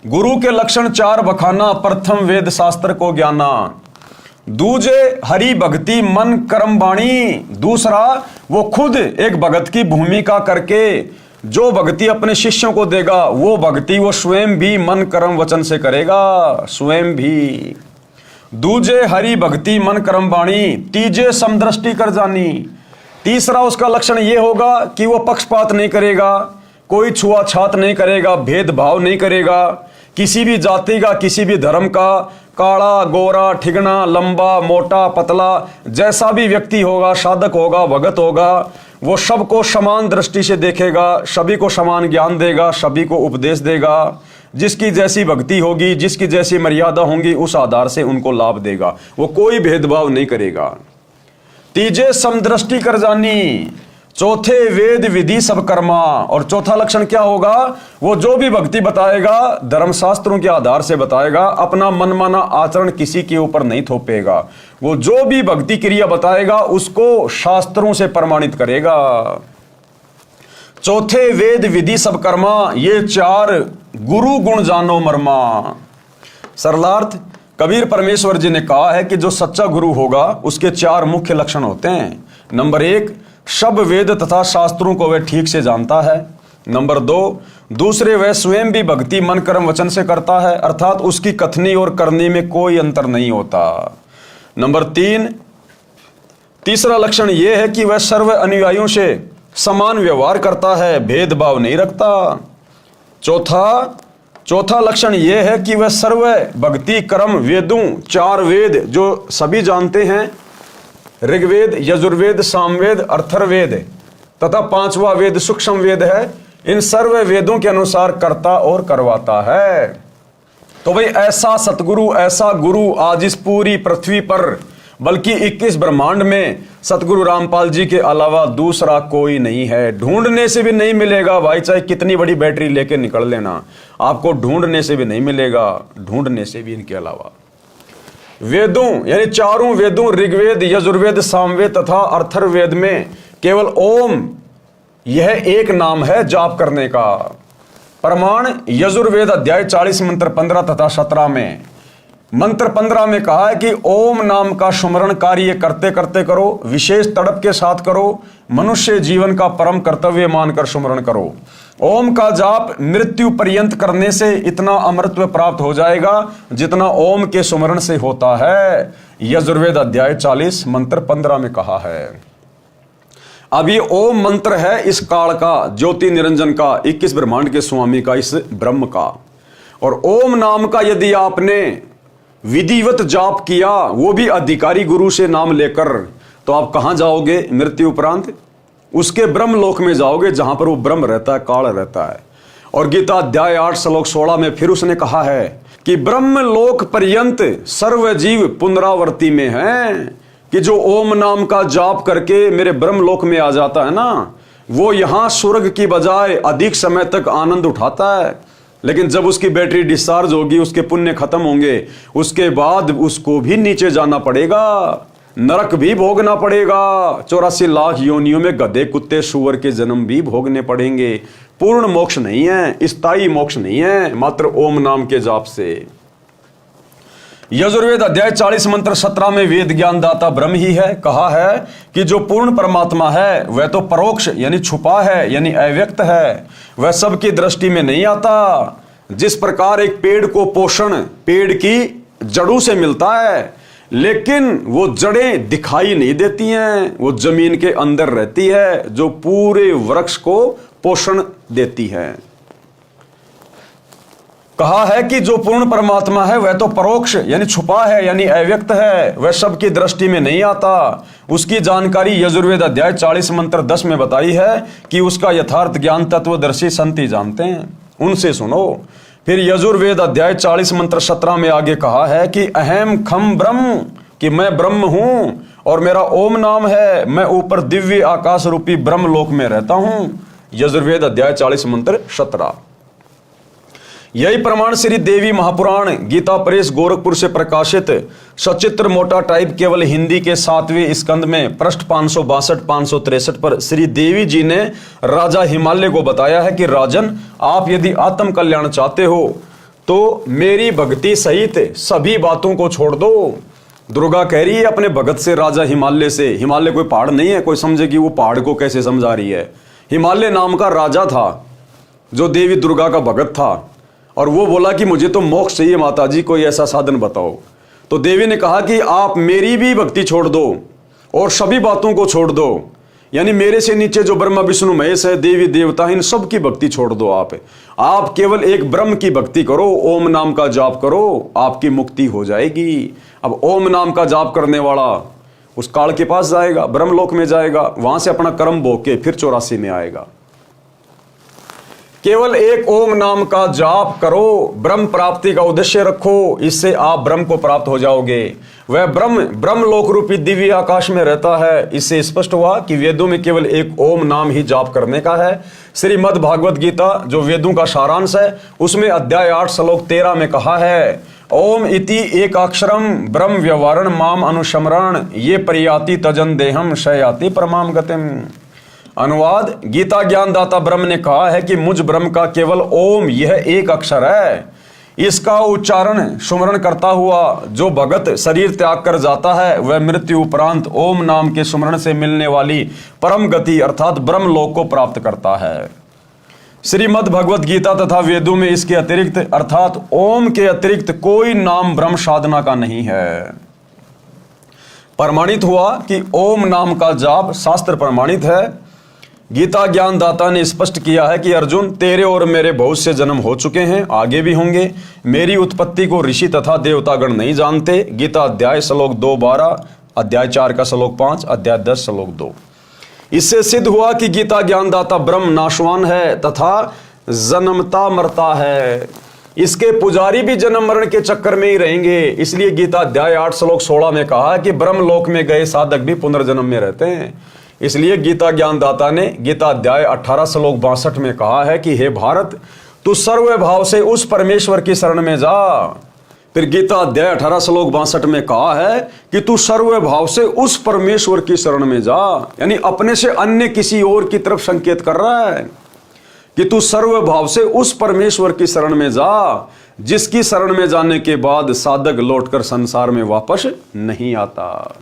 गुरु के लक्षण 4 बखाना, प्रथम वेद शास्त्र को ज्ञाना। दूजे हरि भक्ति मन कर्म वाणी। दूसरा वो खुद एक भगत की भूमिका करके जो भक्ति अपने शिष्यों को देगा, वो भक्ति वो स्वयं भी मन कर्म वचन से करेगा, स्वयं भी। दूजे हरि भक्ति मन कर्म वाणी। तीजे समदृष्टि कर जानी। तीसरा उसका लक्षण ये होगा कि वो पक्षपात नहीं करेगा, कोई छुआछात नहीं करेगा, भेदभाव नहीं करेगा, किसी भी जाति का, किसी भी धर्म का, काला गोरा ठिगना, लंबा मोटा पतला, जैसा भी व्यक्ति होगा, साधक होगा, भगत होगा, वो सबको समान दृष्टि से देखेगा, सभी को समान ज्ञान देगा, सभी को उपदेश देगा। जिसकी जैसी भक्ति होगी, जिसकी जैसी मर्यादा होंगी, उस आधार से उनको लाभ देगा। वो कोई भेदभाव नहीं करेगा। तीजे समदृष्टि कर जानी। चौथे वेद विधि सब कर्मा। और चौथा लक्षण क्या होगा? वो जो भी भक्ति बताएगा धर्मशास्त्रों के आधार से बताएगा, अपना मनमाना आचरण किसी के ऊपर नहीं थोपेगा। वो जो भी भक्ति क्रिया बताएगा उसको शास्त्रों से प्रमाणित करेगा। चौथे वेद विधि सब कर्मा, ये 4 गुरु गुण जानो मर्मा। सरलार्थ, कबीर परमेश्वर जी ने कहा है कि जो सच्चा गुरु होगा उसके 4 मुख्य लक्षण होते हैं। नंबर 1, सब वेद तथा शास्त्रों को वह ठीक से जानता है। नंबर 2, दूसरे वह स्वयं भी भक्ति मन कर्म वचन से करता है, अर्थात उसकी कथनी और करनी में कोई अंतर नहीं होता। नंबर 3, तीसरा लक्षण यह है कि वह सर्व अनुयायियों से समान व्यवहार करता है, भेदभाव नहीं रखता। चौथा लक्षण यह है कि वह सर्व भक्ति कर्म वेदों, 4 वेद जो सभी जानते हैं, ऋग्वेद, यजुर्वेद, सामवेद, अथर्ववेद तथा 5वां वेद सूक्ष्म वेद है, इन सर्व वेदों के अनुसार करता और करवाता है। तो भाई ऐसा सतगुरु, ऐसा गुरु आज इस पूरी पृथ्वी पर, बल्कि 21 ब्रह्मांड में सतगुरु रामपाल जी के अलावा दूसरा कोई नहीं है। ढूंढने से भी नहीं मिलेगा भाई, चाहे कितनी बड़ी बैटरी लेके निकल लेना, आपको ढूंढने से भी नहीं मिलेगा, ढूंढने से भी इनके अलावा। वेदों यानी 4 वेदों, ऋग्वेद, यजुर्वेद, सामवेद तथा अथर्ववेद में केवल ओम यह एक नाम है जाप करने का। प्रमाण यजुर्वेद अध्याय 40 मंत्र 15 तथा 17 में। मंत्र 15 में कहा है कि ओम नाम का सुमरण कार्य करते करते करो, विशेष तड़प के साथ करो, मनुष्य जीवन का परम कर्तव्य मानकर सुमरण करो। ओम का जाप मृत्यु पर्यंत करने से इतना अमृतत्व प्राप्त हो जाएगा जितना ओम के सुमरण से होता है। यजुर्वेद अध्याय 40 मंत्र 15 में कहा है। अब ये ओम मंत्र है इस काल का, ज्योति निरंजन का, 21 ब्रह्मांड के स्वामी का, इस ब्रह्म का। और ओम नाम का यदि आपने विधिवत जाप किया, वो भी अधिकारी गुरु से नाम लेकर, तो आप कहां जाओगे मृत्यु उपरांत? उसके ब्रह्म लोक में जाओगे जहां पर वो ब्रह्म रहता है, काल रहता है। और गीता अध्याय 8 श्लोक 16 में फिर उसने कहा है कि ब्रह्म लोक पर्यंत सर्व जीव पुनरावर्ती में हैं। कि जो ओम नाम का जाप करके मेरे ब्रह्मलोक में आ जाता है ना, वो यहां स्वर्ग की बजाय अधिक समय तक आनंद उठाता है। लेकिन जब उसकी बैटरी डिस्चार्ज होगी, उसके पुण्य खत्म होंगे, उसके बाद उसको भी नीचे जाना पड़ेगा, नरक भी भोगना पड़ेगा, 84 लाख योनियों में गधे कुत्ते सूअर के जन्म भी भोगने पड़ेंगे। पूर्ण मोक्ष नहीं है, स्थायी मोक्ष नहीं है मात्र ओम नाम के जाप से। यजुर्वेद अध्याय 40 मंत्र 17 में वेद ज्ञान दाता ब्रह्म ही है। कहा है कि जो पूर्ण परमात्मा है वह तो परोक्ष यानी छुपा है, यानी अव्यक्त है, वह सबकी दृष्टि में नहीं आता। जिस प्रकार एक पेड़ को पोषण पेड़ की जड़ों से मिलता है, लेकिन वो जड़ें दिखाई नहीं देती हैं, वो जमीन के अंदर रहती है जो पूरे वृक्ष को पोषण देती है। कहा है कि जो पूर्ण परमात्मा है वह तो परोक्ष यानी छुपा है, यानी अव्यक्त है, वह सबकी दृष्टि में नहीं आता। उसकी जानकारी यजुर्वेद अध्याय 40 मंत्र 10 में बताई है कि उसका यथार्थ ज्ञान तत्वदर्शी संत ही जानते हैं, उनसे सुनो। फिर यजुर्वेद अध्याय 40 मंत्र 17 में आगे कहा है कि अहम खम ब्रह्म, कि मैं ब्रह्म हूं और मेरा ओम नाम है, मैं ऊपर दिव्य आकाश रूपी ब्रह्म लोक में रहता हूं। यजुर्वेद अध्याय 40 मंत्र 17। यही प्रमाण श्री देवी महापुराण गीता प्रेस गोरखपुर से प्रकाशित सचित्र मोटा टाइप केवल हिंदी के 7वें स्कंद में पृष्ठ 562-563 पर श्री देवी जी ने राजा हिमालय को बताया है कि राजन, आप यदि आत्म कल्याण चाहते हो तो मेरी भक्ति सहित सभी बातों को छोड़ दो। दुर्गा कह रही है अपने भगत से राजा हिमालय से। हिमालय कोई पहाड़ नहीं है, कोई समझे कि वो पहाड़ को कैसे समझा रही है। हिमालय नाम का राजा था जो देवी दुर्गा का भगत था, और वो बोला कि मुझे तो मोक्ष चाहिए माता जी, कोई ऐसा साधन बताओ। तो देवी ने कहा कि आप मेरी भी भक्ति छोड़ दो और सभी बातों को छोड़ दो, यानी मेरे से नीचे जो ब्रह्मा विष्णु महेश है, देवी देवता, इन सब की भक्ति छोड़ दो। आप केवल एक ब्रह्म की भक्ति करो, ओम नाम का जाप करो, आपकी मुक्ति हो जाएगी। अब ओम नाम का जाप करने वाला उस काल के पास जाएगा, ब्रह्मलोक में जाएगा, वहां से अपना कर्म भोग के फिर 84 में आएगा। केवल एक ओम नाम का जाप करो, ब्रह्म प्राप्ति का उद्देश्य रखो, इससे आप ब्रह्म को प्राप्त हो जाओगे। वह ब्रह्म लोक रूपी दिव्य आकाश में रहता है। इससे स्पष्ट हुआ कि वेदों में केवल एक ओम नाम ही जाप करने का है। श्रीमद् भागवत गीता जो वेदों का सारांश है, उसमें अध्याय 8 श्लोक 13 में कहा है, ओम इति एक अक्षरम ब्रह्म व्यवहारण माम अनुस्मरण ये प्रयाति तजन देहम शयाति परमाम गतिम। अनुवाद, गीता ज्ञानदाता ब्रह्म ने कहा है कि मुझ ब्रह्म का केवल ओम यह एक अक्षर है, इसका उच्चारण सुमरण करता हुआ जो भगत शरीर त्याग कर जाता है वह मृत्यु उपरांत ओम नाम के सुमरण से मिलने वाली परम गति अर्थात ब्रह्म लोक को प्राप्त करता है। श्रीमद् भगवत गीता तथा वेदों में इसके अतिरिक्त अर्थात ओम के अतिरिक्त कोई नाम ब्रह्म साधना का नहीं है। प्रमाणित हुआ कि ओम नाम का जाप शास्त्र प्रमाणित है। गीता ज्ञानदाता ने स्पष्ट किया है कि अर्जुन, तेरे और मेरे बहुत से जन्म हो चुके हैं, आगे भी होंगे। मेरी उत्पत्ति को ऋषि तथा देवतागण नहीं जानते। गीता अध्याय श्लोक 2:12, अध्याय 4 का श्लोक 5, अध्याय 10 श्लोक 2। इससे सिद्ध हुआ कि गीता ज्ञानदाता ब्रह्म नाशवान है तथा जन्मता मरता है। इसके पुजारी भी जन्म मरण के चक्कर में ही रहेंगे। इसलिए गीता अध्याय 8 श्लोक 16 में कहा कि ब्रह्म लोक में गए साधक भी पुनर्जन्म में रहते हैं। इसलिए गीता ज्ञानदाता ने गीता अध्याय 18 श्लोक 62 में कहा है कि हे भारत, तू सर्व भाव से उस परमेश्वर की शरण में जा। फिर गीता अध्याय 18 श्लोक 62 में कहा है कि तू सर्व भाव से उस परमेश्वर की शरण में जा, यानी अपने से अन्य किसी और की तरफ संकेत कर रहा है कि तू सर्व भाव से उस परमेश्वर की शरण में जा, जिसकी शरण में जाने के बाद साधक लौटकर संसार में वापस नहीं आता।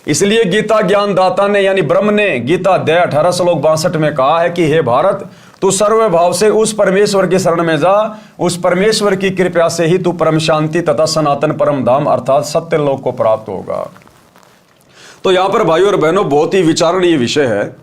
इसलिए गीता ज्ञानदाता ने यानी ब्रह्म ने गीता अध्याय 18 श्लोक 62 में कहा है कि हे भारत, तू सर्व भाव से उस परमेश्वर की शरण में जा, उस परमेश्वर की कृपा से ही तू परम शांति तथा सनातन परम धाम अर्थात सत्य लोक को प्राप्त होगा। तो यहां पर भाइयों और बहनों बहुत ही विचारणीय विषय है।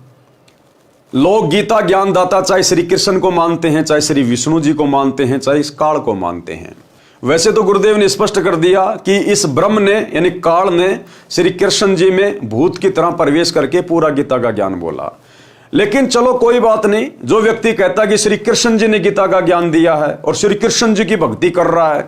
लोग गीता ज्ञानदाता चाहे श्री कृष्ण को मानते हैं, चाहे श्री विष्णु जी को मानते हैं, चाहे इस काल को मानते हैं। वैसे तो गुरुदेव ने स्पष्ट कर दिया कि इस ब्रह्म ने यानी काल ने श्री कृष्ण जी में भूत की तरह प्रवेश करके पूरा गीता का ज्ञान बोला। लेकिन चलो कोई बात नहीं, जो व्यक्ति कहता कि श्री कृष्ण जी ने गीता का ज्ञान दिया है और श्री कृष्ण जी की भक्ति कर रहा है,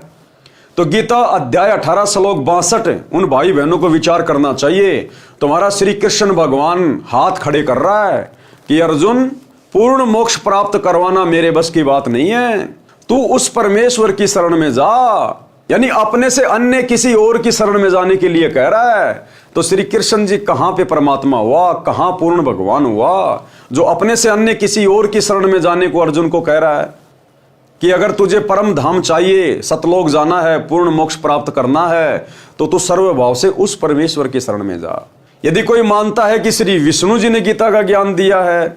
तो गीता अध्याय 18 श्लोक 62 उन भाई बहनों को विचार करना चाहिए। तुम्हारा श्री कृष्ण भगवान हाथ खड़े कर रहा है कि अर्जुन, पूर्ण मोक्ष प्राप्त करवाना मेरे बस की बात नहीं है, तू उस परमेश्वर की शरण में जा। यानी अपने से अन्य किसी और की शरण में जाने के लिए कह रहा है। तो श्री कृष्ण जी कहां पे परमात्मा हुआ, कहां पूर्ण भगवान हुआ, जो अपने से अन्य किसी और की शरण में जाने को अर्जुन को कह रहा है कि अगर तुझे परम धाम चाहिए, सतलोक जाना है, पूर्ण मोक्ष प्राप्त करना है, तो तू सर्वभाव से उस परमेश्वर की शरण में जा। यदि कोई मानता है कि श्री विष्णु जी ने गीता का ज्ञान दिया है,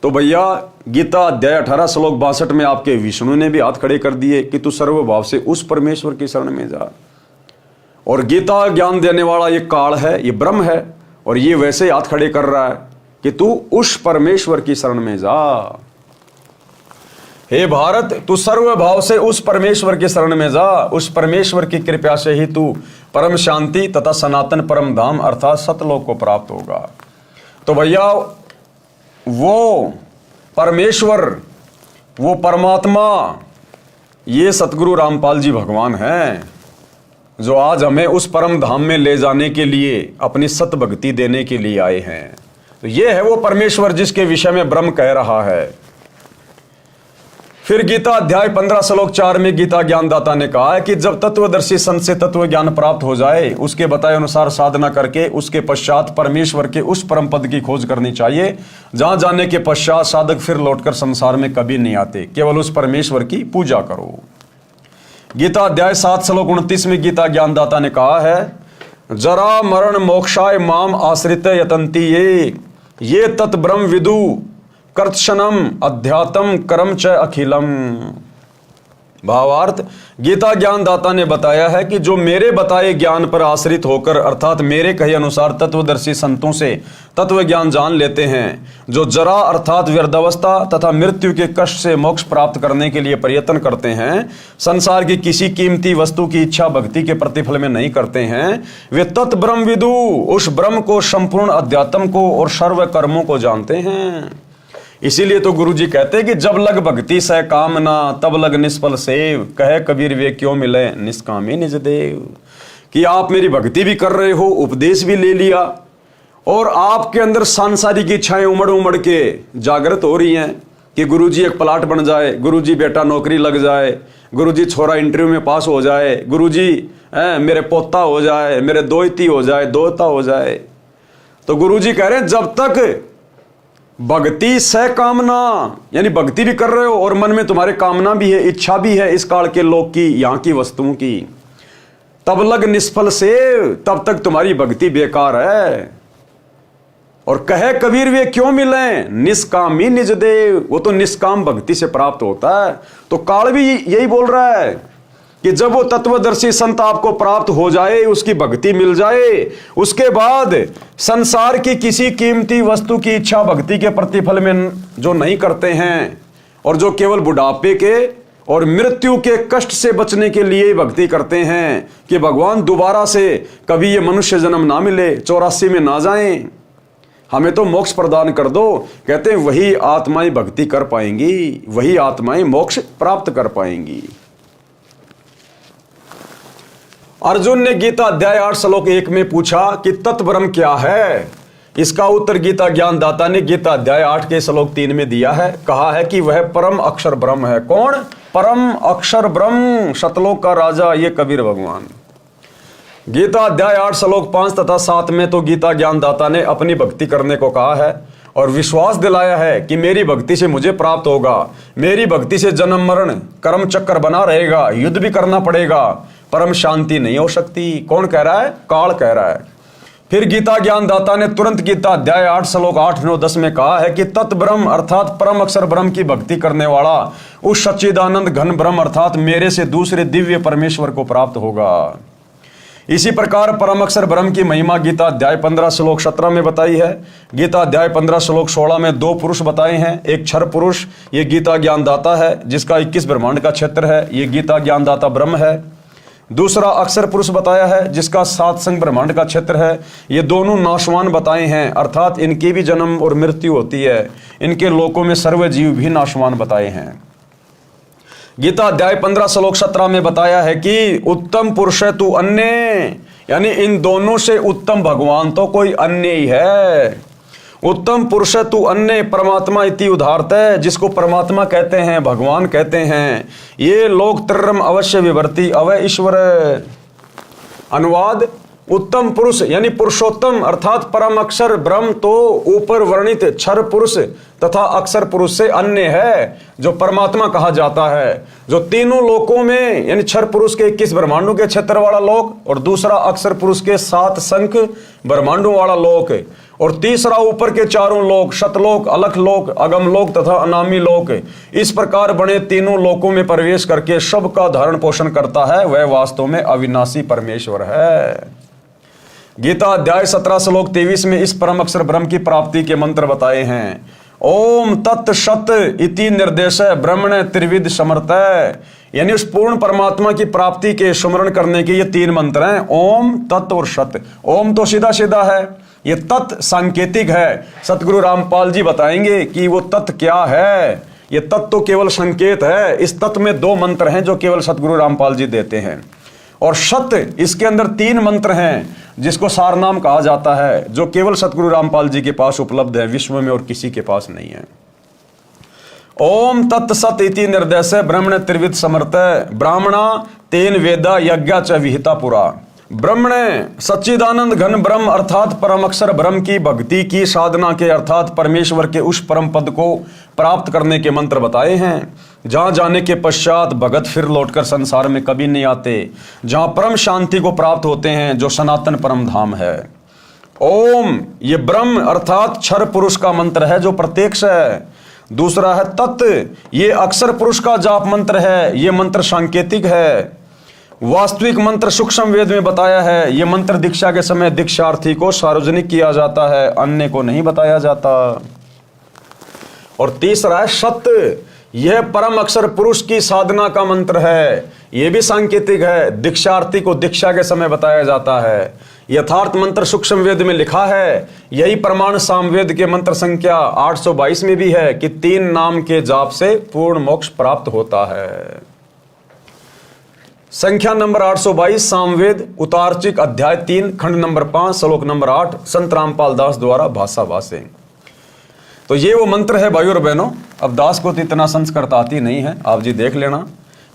तो भैया गीता अध्याय 18 श्लोक 62 में आपके विष्णु ने भी हाथ खड़े कर दिए कि तू सर्वभाव से उस परमेश्वर की शरण में जा। और गीता ज्ञान देने वाला ये काल है, ये ब्रह्म है, और ये वैसे ही हाथ खड़े कर रहा है कि तू उस परमेश्वर की शरण में जा। हे भारत, तू सर्वभाव से उस परमेश्वर की शरण में जा। उस परमेश्वर की कृपा से ही तू परम शांति तथा सनातन परम धाम अर्थात सतलोक को प्राप्त होगा। तो भैया वो परमेश्वर, वो परमात्मा, ये सतगुरु रामपाल जी भगवान हैं, जो आज हमें उस परम धाम में ले जाने के लिए अपनी सत भक्ति देने के लिए आए हैं। तो ये है वो परमेश्वर जिसके विषय में ब्रह्म कह रहा है। फिर गीता अध्याय 15 श्लोक 4 में गीता ज्ञानदाता ने कहा है कि जब तत्वदर्शी संत से तत्व ज्ञान प्राप्त हो जाए, उसके बताए अनुसार साधना करके उसके पश्चात परमेश्वर के उस परम पद की खोज करनी चाहिए, जहां जाने के पश्चात साधक फिर लौटकर संसार में कभी नहीं आते। केवल उस परमेश्वर की पूजा करो। गीता अध्याय 7 श्लोक 29 में गीता ज्ञानदाता ने कहा है, जरा मरण मोक्षाय माम आश्रित यतंती ये तत् ब्रह्म विदु कर्तशनम अध्यात्म कर्म च अखिलम। भावार्थ, गीता ज्ञानदाता ने बताया है कि जो मेरे बताए ज्ञान पर आश्रित होकर अर्थात मेरे कहे अनुसार तत्वदर्शी संतों से तत्व ज्ञान जान लेते हैं, जो जरा अर्थात व्यर्धावस्था तथा मृत्यु के कष्ट से मोक्ष प्राप्त करने के लिए प्रयत्न करते हैं, संसार की किसी कीमती वस्तु की इच्छा भक्ति के प्रतिफल में नहीं करते हैं, वे तत् ब्रह्म विदु उस ब्रह्म को, संपूर्ण अध्यात्म को और सर्व कर्मों को जानते हैं। इसीलिए तो गुरु जी कहते हैं कि जब लग भक्ति सह कामना तब लग निष्फल सेव, कहे कबीर वे क्यों मिले निष्कामी निज देव। कि आप मेरी भक्ति भी कर रहे हो, उपदेश भी ले लिया, और आपके अंदर सांसारिक इच्छाएं उमड़ उमड़ के जागृत हो रही हैं कि गुरुजी एक प्लाट बन जाए, गुरुजी बेटा नौकरी लग जाए, गुरुजी छोरा इंटरव्यू में पास हो जाए, गुरुजी मेरे पोता हो जाए, मेरे दोहती हो जाए, दोहता हो जाए। तो गुरुजी कह रहे हैं जब तक भक्ति सह कामना, यानी भक्ति भी कर रहे हो और मन में तुम्हारे कामना भी है, इच्छा भी है इस काल के लोक की, यहां की वस्तुओं की, तब लग निष्फल से, तब तक तुम्हारी भक्ति बेकार है। और कहे कबीर वे क्यों मिले निष्कामी निज देव, वो तो निष्काम भक्ति से प्राप्त होता है। तो काल भी यही बोल रहा है कि जब वो तत्वदर्शी संत आपको प्राप्त हो जाए, उसकी भक्ति मिल जाए, उसके बाद संसार की किसी कीमती वस्तु की इच्छा भक्ति के प्रतिफल में जो नहीं करते हैं, और जो केवल बुढ़ापे के और मृत्यु के कष्ट से बचने के लिए भक्ति करते हैं कि भगवान दोबारा से कभी ये मनुष्य जन्म ना मिले, 84 में ना जाएं, हमें तो मोक्ष प्रदान कर दो, कहते हैं वही आत्माएं भक्ति कर पाएंगी, वही आत्माएं मोक्ष प्राप्त कर पाएंगी। अर्जुन ने गीता अध्याय 8 श्लोक 1 में पूछा कि तत्ब्रह्म क्या है। इसका उत्तर गीता ज्ञानदाता ने गीता अध्याय 8 के श्लोक 3 में दिया है। कहा है कि वह परम अक्षर ब्रह्म है। कौन? परम अक्षर ब्रह्म, सतलोक का राजा, ये कबीर भगवान। गीता अध्याय 8 श्लोक 5 तथा 7 में तो गीता ज्ञानदाता ने अपनी भक्ति करने को कहा है और विश्वास दिलाया है कि मेरी भक्ति से मुझे प्राप्त होगा, मेरी भक्ति से जन्म मरण कर्म चक्कर बना रहेगा, युद्ध भी करना पड़ेगा, परम शांति नहीं हो सकती। कौन कह रहा है? काल कह रहा है। फिर गीता ज्ञानदाता ने तुरंत गीता अध्याय 8 श्लोक 8, 9, 10 में कहा है कि तत् ब्रह्म अर्थात परम अक्षर ब्रह्म की भक्ति करने वाला उस सच्चिदानंद घन ब्रह्म अर्थात मेरे से दूसरे दिव्य परमेश्वर को प्राप्त होगा। इसी प्रकार परम अक्षर ब्रह्म की महिमा गीता अध्याय 15 श्लोक 17 में बताई है। गीता अध्याय 15 श्लोक 16 में 2 पुरुष बताए हैं। एक क्षर पुरुष, ये गीता ज्ञानदाता है जिसका 21 ब्रह्मांड का क्षेत्र है, ये गीता ज्ञानदाता ब्रह्म है। दूसरा अक्षर पुरुष बताया है जिसका 7 संग ब्रह्मांड का क्षेत्र है। ये दोनों नाशवान बताए हैं अर्थात इनकी भी जन्म और मृत्यु होती है, इनके लोकों में सर्व जीव भी नाशवान बताए हैं। गीता अध्याय 15 श्लोक 17 में बताया है कि उत्तम पुरुष है तू अन्य, यानी इन दोनों से उत्तम भगवान तो कोई अन्य ही है। उत्तम पुरुष है तू अन्य परमात्मा इति उदाहरत है, जिसको परमात्मा कहते हैं, भगवान कहते हैं। ये लोक त्रिरम अवश्य विवर्ती अवय ईश्वर। अनुवाद, उत्तम पुरुष यानी पुरुषोत्तम अर्थात परम अक्षर ब्रह्म तो ऊपर वर्णित क्षर पुरुष तथा अक्षर पुरुष से अन्य है, जो परमात्मा कहा जाता है, जो तीनों लोकों में यानी क्षर पुरुष के 21 ब्रह्मांडों के क्षेत्र वाला लोक, और दूसरा अक्षर पुरुष के 7 संख ब्रह्मांडों वाला लोक, और तीसरा ऊपर के 4 लोक शतलोक, अलख लोक, अगम लोक तथा अनामी लोक। इस प्रकार बने तीनों लोकों में प्रवेश करके सबका धारण पोषण करता है, वह वास्तव में अविनाशी परमेश्वर है। गीता अध्याय 17 श्लोक 23 में इस परम अक्षर ब्रह्म की प्राप्ति के मंत्र बताए हैं। ओम तत् सत इति निर्देश ब्रह्मण त्रिविध समर्थ, यानी उस पूर्ण परमात्मा की प्राप्ति के सुमरण करने के ये 3 मंत्र हैं, ओम तत् और सत। ओम तो सीधा सीधा है, ये तत् सांकेतिक है। सतगुरु रामपाल जी बताएंगे कि वो तत् क्या है। ये तत् तो केवल संकेत है। इस तत् में 2 मंत्र हैं जो केवल सतगुरु रामपाल जी देते हैं, और सत इसके अंदर 3 मंत्र हैं जिसको सारनाम कहा जाता है, जो केवल सतगुरु रामपाल जी के पास उपलब्ध है, विश्व में और किसी के पास नहीं है। ओम तत् सत इति निर्देश ब्रह्मण त्रिविध समर्थ, ब्राह्मणा तेन वेदा यज्ञा च विहिता पुरा। ब्रह्मण सच्चिदानंद घन ब्रह्म अर्थात परम अक्षर ब्रह्म की भक्ति की साधना के अर्थात परमेश्वर के उस परम पद को प्राप्त करने के मंत्र बताए हैं, जहां जाने के पश्चात भगत फिर लौटकर संसार में कभी नहीं आते, जहां परम शांति को प्राप्त होते हैं, जो सनातन परम धाम है। ओम ये ब्रह्म अर्थात क्षर पुरुष का मंत्र है जो प्रत्यक्ष है। दूसरा है तत्, ये अक्षर पुरुष का जाप मंत्र है, ये मंत्र सांकेतिक है। वास्तविक मंत्र सूक्ष्म वेद में बताया है, ये मंत्र दीक्षा के समय दीक्षार्थी को सार्वजनिक किया जाता है, अन्य को नहीं बताया जाता। और तीसरा है सत्य, यह परम अक्षर पुरुष की साधना का मंत्र है, यह भी सांकेतिक है, दीक्षार्थी को दीक्षा के समय बताया जाता है। यथार्थ मंत्र सूक्ष्म वेद में लिखा है, यही प्रमाण सामवेद के मंत्र संख्या 822 में भी है कि 3 नाम के जाप से पूर्ण मोक्ष प्राप्त होता है। संख्या नंबर 822 सामवेद उतारचिक अध्याय 3 खंड नंबर 5 श्लोक नंबर 8 संत रामपाल दास द्वारा भाषा भाषे। तो ये वो मंत्र है भाइयों और बहनों। अब दास को तो इतना संस्कृत आती नहीं है, आप जी देख लेना।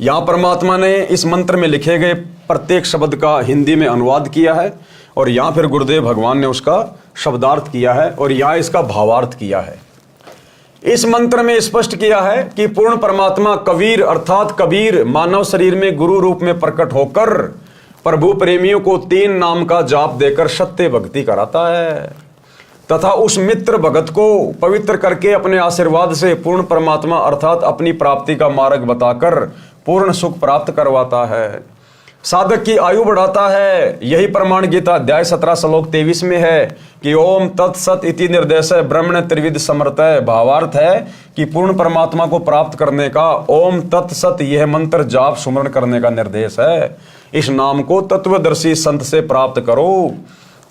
यहाँ परमात्मा ने इस मंत्र में लिखे गए प्रत्येक शब्द का हिंदी में अनुवाद किया है, और यहाँ फिर गुरुदेव भगवान ने उसका शब्दार्थ किया है, और यहाँ इसका भावार्थ किया है। इस मंत्र में स्पष्ट किया है कि पूर्ण परमात्मा कबीर अर्थात कबीर मानव शरीर में गुरु रूप में प्रकट होकर प्रभु प्रेमियों को 3 नाम का जाप देकर सत्य भक्ति कराता है, तथा उस मित्र भगत को पवित्र करके अपने आशीर्वाद से पूर्ण परमात्मा अर्थात अपनी प्राप्ति का मार्ग बताकर पूर्ण सुख प्राप्त करवाता है, साधक की आयु बढ़ाता है। यही प्रमाण गीता अध्याय 17 श्लोक 23 में है कि ओम तत्सत इति निर्देश ब्रह्मण त्रिविध समर्थ। भावार्थ है कि पूर्ण परमात्मा को प्राप्त करने का ओम तत्सत यह मंत्र जाप सुमरण करने का निर्देश है। इस नाम को तत्वदर्शी संत से प्राप्त करो।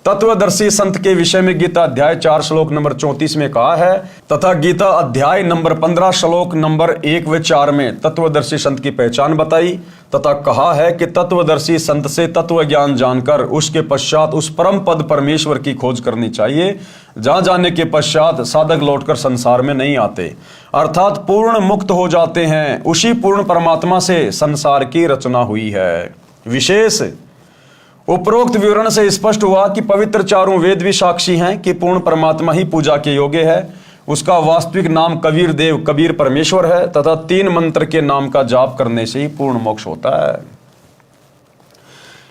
तत्वदर्शी संत के विषय में गीता अध्याय 4 श्लोक नंबर 34 में कहा है, तथा गीता अध्याय नंबर 15 श्लोक नंबर 1 व 4 में तत्वदर्शी संत की पहचान बताई, तथा कहा है कि तत्वदर्शी संत से तत्व ज्ञान जानकर उसके पश्चात उस परम पद परमेश्वर की खोज करनी चाहिए, जहां जाने के पश्चात साधक लौटकर संसार में नहीं आते, अर्थात पूर्ण मुक्त हो जाते हैं। उसी पूर्ण परमात्मा से संसार की रचना हुई है। विशेष उपरोक्त विवरण से स्पष्ट हुआ कि पवित्र 4 वेद भी साक्षी हैं कि पूर्ण परमात्मा ही पूजा के योग्य है। उसका वास्तविक नाम कबीर देव कबीर परमेश्वर है, तथा 3 मंत्र के नाम का जाप करने से ही पूर्ण मोक्ष होता है।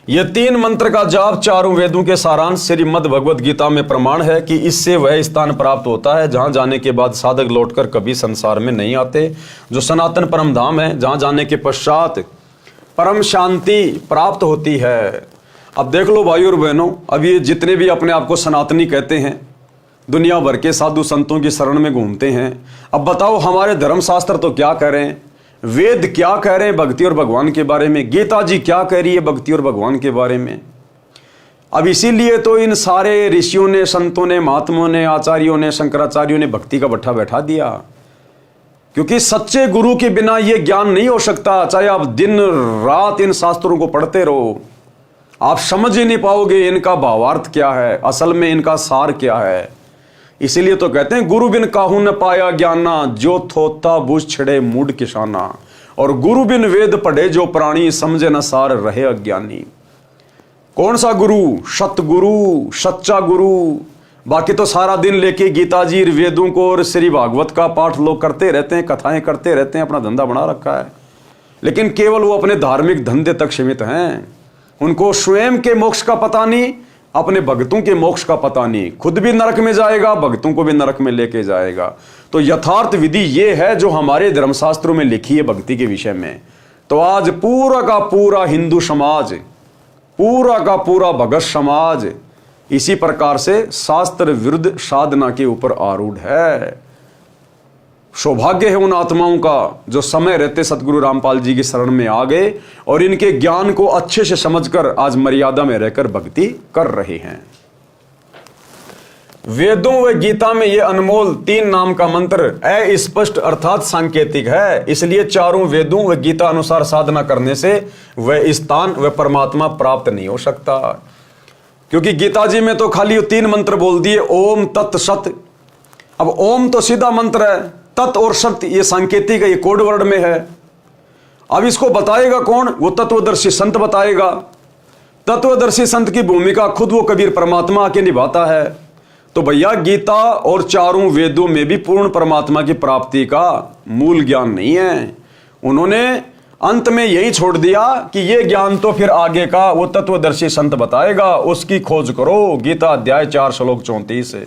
यह 3 मंत्र का जाप 4 वेदों के सारांश श्रीमद् भगवद गीता में प्रमाण है कि इससे वह स्थान प्राप्त होता है जहां जाने के बाद साधक लौटकर कभी संसार में नहीं आते, जो सनातन परम धाम है, जहां जाने के पश्चात परम शांति प्राप्त होती है। अब देख लो भाइयों और बहनों, अब ये जितने भी अपने आप को सनातनी कहते हैं, दुनिया भर के साधु संतों की शरण में घूमते हैं, अब बताओ हमारे धर्मशास्त्र तो क्या कह रहे हैं, वेद क्या कह रहे हैं भक्ति और भगवान के बारे में, गीता जी क्या कह रही है भक्ति और भगवान के बारे में। अब इसीलिए तो इन सारे ऋषियों ने, संतों ने, महात्माओं ने, आचार्यों ने, शंकराचार्यों ने भक्ति का भट्ठा बैठा दिया। क्योंकि सच्चे गुरु के बिना यह ज्ञान नहीं हो सकता। चाहे आप दिन रात इन शास्त्रों को पढ़ते रहो, आप समझ ही नहीं पाओगे इनका भावार्थ क्या है, असल में इनका सार क्या है। इसीलिए तो कहते हैं गुरु बिन काहू न पाया ज्ञाना, जो थोता बुझ छिड़े मूड किसाना। और गुरु बिन वेद पढ़े जो प्राणी, समझे न सार रहे अज्ञानी। कौन सा गुरु? सतगुरु, सच्चा गुरु। बाकी तो सारा दिन लेके गीता जी, वेदों को और श्री भागवत का पाठ लोग करते रहते हैं, कथाएं करते रहते हैं, अपना धंधा बना रखा है, लेकिन केवल वो अपने धार्मिक धंधे तक सीमित हैं। उनको स्वयं के मोक्ष का पता नहीं, अपने भक्तों के मोक्ष का पता नहीं। खुद भी नरक में जाएगा, भक्तों को भी नरक में लेके जाएगा। तो यथार्थ विधि ये है जो हमारे धर्मशास्त्रों में लिखी है भक्ति के विषय में। तो आज पूरा का पूरा हिंदू समाज, पूरा का पूरा भगत समाज इसी प्रकार से शास्त्र विरुद्ध साधना के ऊपर आरूढ़ है। सौभाग्य है उन आत्माओं का जो समय रहते सतगुरु रामपाल जी की शरण में आ गए और इनके ज्ञान को अच्छे से समझकर आज मर्यादा में रहकर भक्ति कर रहे हैं। वेदों व गीता में यह अनमोल 3 नाम का मंत्र अस्पष्ट अर्थात सांकेतिक है। इसलिए चारों वेदों व गीता अनुसार साधना करने से वह स्थान व परमात्मा प्राप्त नहीं हो सकता। क्योंकि गीता जी में तो खाली 3 मंत्र बोल दिए, ओम तत् सत। अब ओम तो सीधा मंत्र है, तत् और सत्य ये सांकेतिक है, ये कोड वर्ड में है। अब इसको बताएगा कौन? वो तत्वदर्शी संत बताएगा। तत्वदर्शी संत की भूमिका खुद वो कबीर परमात्मा आके निभाता है। तो भैया गीता और चारों वेदों में भी पूर्ण परमात्मा की प्राप्ति का मूल ज्ञान नहीं है। उन्होंने अंत में यही छोड़ दिया कि ये ज्ञान तो फिर आगे का वो तत्वदर्शी संत बताएगा, उसकी खोज करो। गीता अध्याय 4 श्लोक 34 है।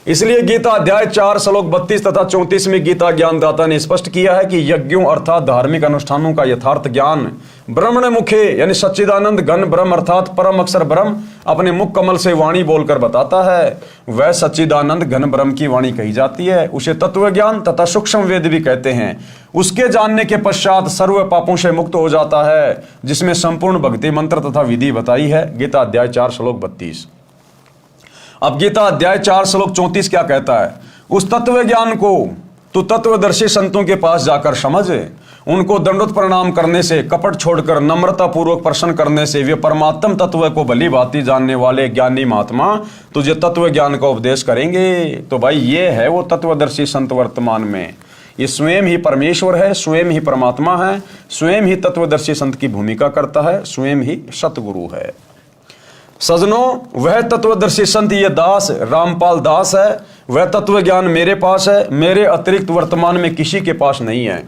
इसलिए गीता अध्याय 4 श्लोक 32 तथा 34 में गीता ज्ञानदाता ने स्पष्ट किया है कि यज्ञों अर्थात धार्मिक अनुष्ठानों का यथार्थ ज्ञान ब्रह्मण मुखे यानी सच्चिदानंद घन ब्रह्म अर्थात परम अक्षर ब्रह्म अपने मुख कमल से वाणी बोलकर बताता है। वह सच्चिदानंद घन ब्रह्म की वाणी कही जाती है। उसे तत्व ज्ञान तथा सूक्ष्म वेद भी कहते हैं। उसके जानने के पश्चात सर्व पापों से मुक्त हो जाता है, जिसमें संपूर्ण भक्ति मंत्र तथा विधि बताई है। गीता अध्याय 4 श्लोक 32। अब गीता अध्याय 4 श्लोक 34 क्या कहता है? उस तत्व ज्ञान को तू तत्वदर्शी संतों के पास जाकर समझ। उनको दंडोत प्रणाम करने से, कपट छोड़कर नम्रता पूर्वक प्रश्न करने से वे परमात्म तत्व को भली भांति जानने वाले ज्ञानी महात्मा तुझे तत्व ज्ञान का उपदेश करेंगे। तो भाई ये है वो तत्वदर्शी संत वर्तमान में। ये स्वयं ही परमेश्वर है, स्वयं ही परमात्मा है, स्वयं ही तत्वदर्शी संत की भूमिका करता है, स्वयं ही सतगुरु है। सजनों, वह तत्वदर्शी संत ये दास रामपाल दास है। वह तत्व ज्ञान मेरे पास है, मेरे अतिरिक्त वर्तमान में किसी के पास नहीं है।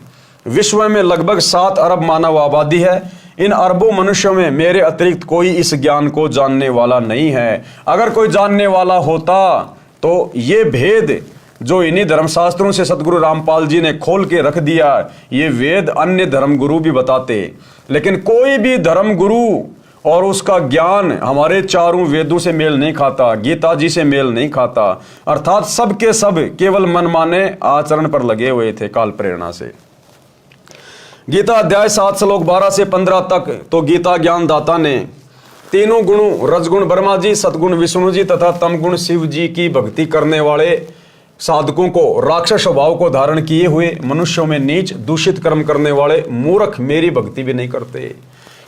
विश्व में लगभग 7 अरब मानव आबादी है। इन अरबों मनुष्यों में मेरे अतिरिक्त कोई इस ज्ञान को जानने वाला नहीं है। अगर कोई जानने वाला होता तो ये भेद जो इन्हीं धर्मशास्त्रों से सतगुरु रामपाल जी ने खोल के रख दिया, ये वेद अन्य धर्मगुरु भी बताते। लेकिन कोई भी धर्मगुरु और उसका ज्ञान हमारे चारों वेदों से मेल नहीं खाता, गीता जी से मेल नहीं खाता। अर्थात सब के सब केवल मनमाने आचरण पर लगे हुए थे काल प्रेरणा से। गीता अध्याय 7 श्लोक 12 से 15 तक तो गीता ज्ञानदाता ने तीनों गुणों रजगुण ब्रह्मा जी, सतगुण विष्णु जी तथा तमगुण शिव जी की भक्ति करने वाले साधकों को राक्षस स्वभाव को धारण किए हुए मनुष्यों में नीच दूषित कर्म करने वाले मूर्ख मेरी भक्ति भी नहीं करते।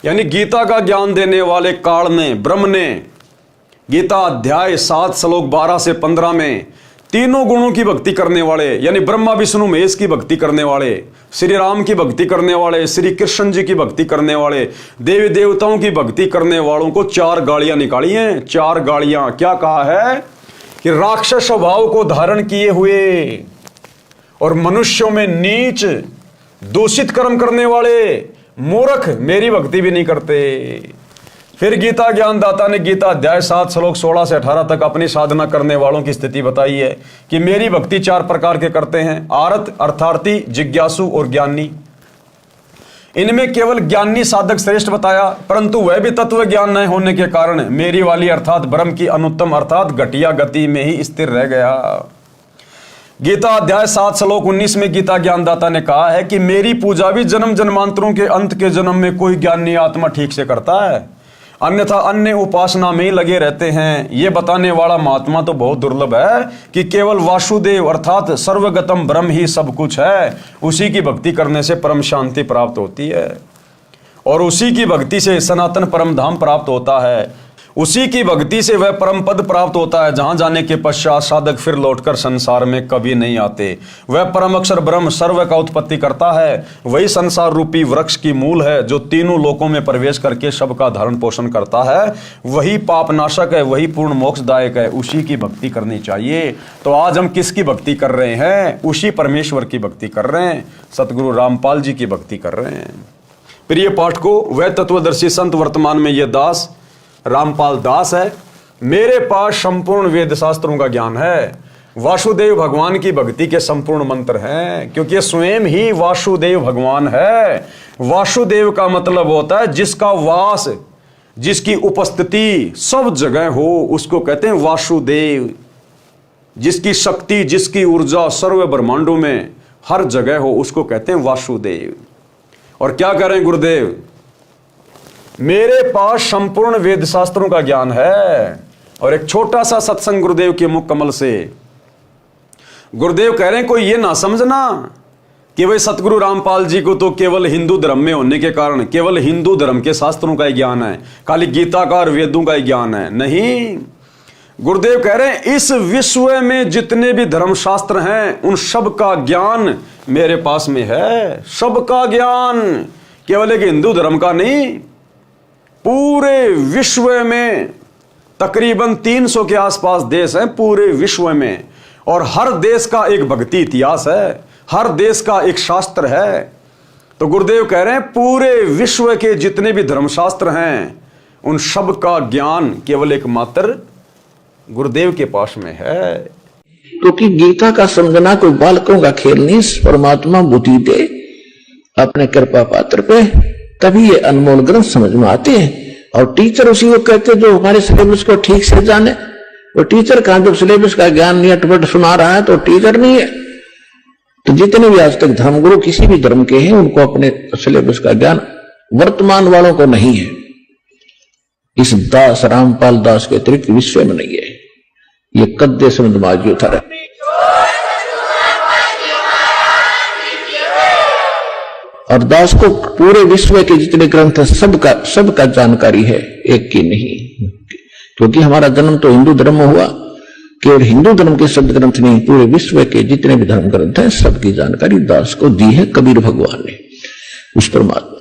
यानी गीता का ज्ञान देने वाले काल ने, ब्रह्म ने गीता अध्याय 7 श्लोक 12 से 15 में तीनों गुणों की भक्ति करने वाले यानी ब्रह्मा विष्णु महेश की भक्ति करने वाले, श्री राम की भक्ति करने वाले, श्री कृष्ण जी की भक्ति करने वाले, देवी देवताओं की भक्ति करने वालों को 4 गालियां निकाली हैं। 4 गालियां क्या कहा है कि राक्षस स्वभाव को धारण किए हुए और मनुष्यों में नीच दूषित कर्म करने वाले मूर्ख मेरी भक्ति भी नहीं करते। फिर गीता ज्ञानदाता ने गीता अध्याय 7 श्लोक 16 से 18 तक अपनी साधना करने वालों की स्थिति बताई है कि मेरी भक्ति 4 प्रकार के करते हैं: आरत, अर्थार्थी, जिज्ञासु और ज्ञानी। इनमें केवल ज्ञानी साधक श्रेष्ठ बताया, परंतु वह भी तत्व ज्ञान न होने के कारण मेरी वाली अर्थात ब्रह्म की अनुत्तम अर्थात घटिया गति में ही स्थिर रह गया। गीता अध्याय 7 श्लोक 19 में गीता ज्ञानदाता ने कहा है कि मेरी पूजा भी जन्म जन्मांतरों के अंत के जन्म में कोई ज्ञानी आत्मा ठीक से करता है। अन्यथा अन्य उपासना में ही लगे रहते हैं। ये बताने वाला महात्मा तो बहुत दुर्लभ है कि केवल वासुदेव अर्थात सर्वगतम ब्रह्म ही सब कुछ है। उसी की भक्ति करने से परम शांति प्राप्त होती है और उसी की भक्ति से सनातन परम धाम प्राप्त होता है। उसी की भक्ति से वह परम पद प्राप्त होता है जहां जाने के पश्चात साधक फिर लौटकर संसार में कभी नहीं आते। वह परम अक्षर ब्रह्म सर्व का उत्पत्ति करता है। वही संसार रूपी वृक्ष की मूल है जो तीनों लोकों में प्रवेश करके सबका धारण पोषण करता है। वही पाप नाशक है, वही पूर्ण मोक्षदायक है। उसी की भक्ति करनी चाहिए। तो आज हम किसकी भक्ति कर रहे हैं? उसी परमेश्वर की भक्ति कर रहे हैं। सतगुरु रामपाल जी की भक्ति कर रहे हैं। प्रिय पाठकों, वह तत्वदर्शी संत वर्तमान में ये दास रामपाल दास है। मेरे पास संपूर्ण वेद शास्त्रों का ज्ञान है। वासुदेव भगवान की भक्ति के संपूर्ण मंत्र हैं, क्योंकि स्वयं ही वासुदेव भगवान है। वासुदेव का मतलब होता है जिसका वास, जिसकी उपस्थिति सब जगह हो, उसको कहते हैं वासुदेव। जिसकी शक्ति, जिसकी ऊर्जा सर्व ब्रह्मांडों में हर जगह हो, उसको कहते हैं वासुदेव। और क्या करें गुरुदेव? मेरे पास संपूर्ण वेद शास्त्रों का ज्ञान है। और एक छोटा सा सत्संग गुरुदेव के मुख कमल से गुरुदेव कह रहे हैं, कोई ये ना समझना कि भाई सतगुरु रामपाल जी को तो केवल हिंदू धर्म में होने के कारण केवल हिंदू धर्म के शास्त्रों का ही ज्ञान है, खाली गीता का और वेदों का ही ज्ञान है। नहीं, गुरुदेव कह रहे हैं इस विश्व में जितने भी धर्म शास्त्र हैं उन सब का ज्ञान मेरे पास में है। सबका ज्ञान, केवल एक हिंदू धर्म का नहीं। पूरे विश्व में तकरीबन 300 के आसपास देश हैं पूरे विश्व में, और हर देश का एक भक्ति इतिहास है, हर देश का एक शास्त्र है। तो गुरुदेव कह रहे हैं पूरे विश्व के जितने भी धर्मशास्त्र हैं उन सब का ज्ञान केवल एकमात्र गुरुदेव के पास में है। क्योंकि गीता का समझना कोई बालकों का खेल नहीं। परमात्मा बुद्धि दे अपने कृपा पात्र पे, तभी ये अनमोल ग्रंथ समझ में आते हैं। और टीचर उसी को कहते जो हमारे सिलेबस को ठीक से जाने। वो टीचर कहां, जब सिलेबस का ज्ञान नहीं अटपट सुना रहा है तो टीचर नहीं है। तो जितने भी आज तक धर्मगुरु किसी भी धर्म के हैं उनको अपने सिलेबस का ज्ञान वर्तमान वालों को नहीं है। इस दास रामपाल दास के अतिरिक्त विश्व में नहीं है। ये कद्दे समझ था। और दास को पूरे विश्व के जितने ग्रंथ है सबका जानकारी है, एक की नहीं। क्योंकि हमारा जन्म तो हिंदू धर्म में हुआ। केवल हिंदू धर्म के शब्द ग्रंथ नहीं, पूरे विश्व के जितने भी धर्म ग्रंथ हैं सबकी जानकारी दास को दी है कबीर भगवान ने, उस परमात्मा ने।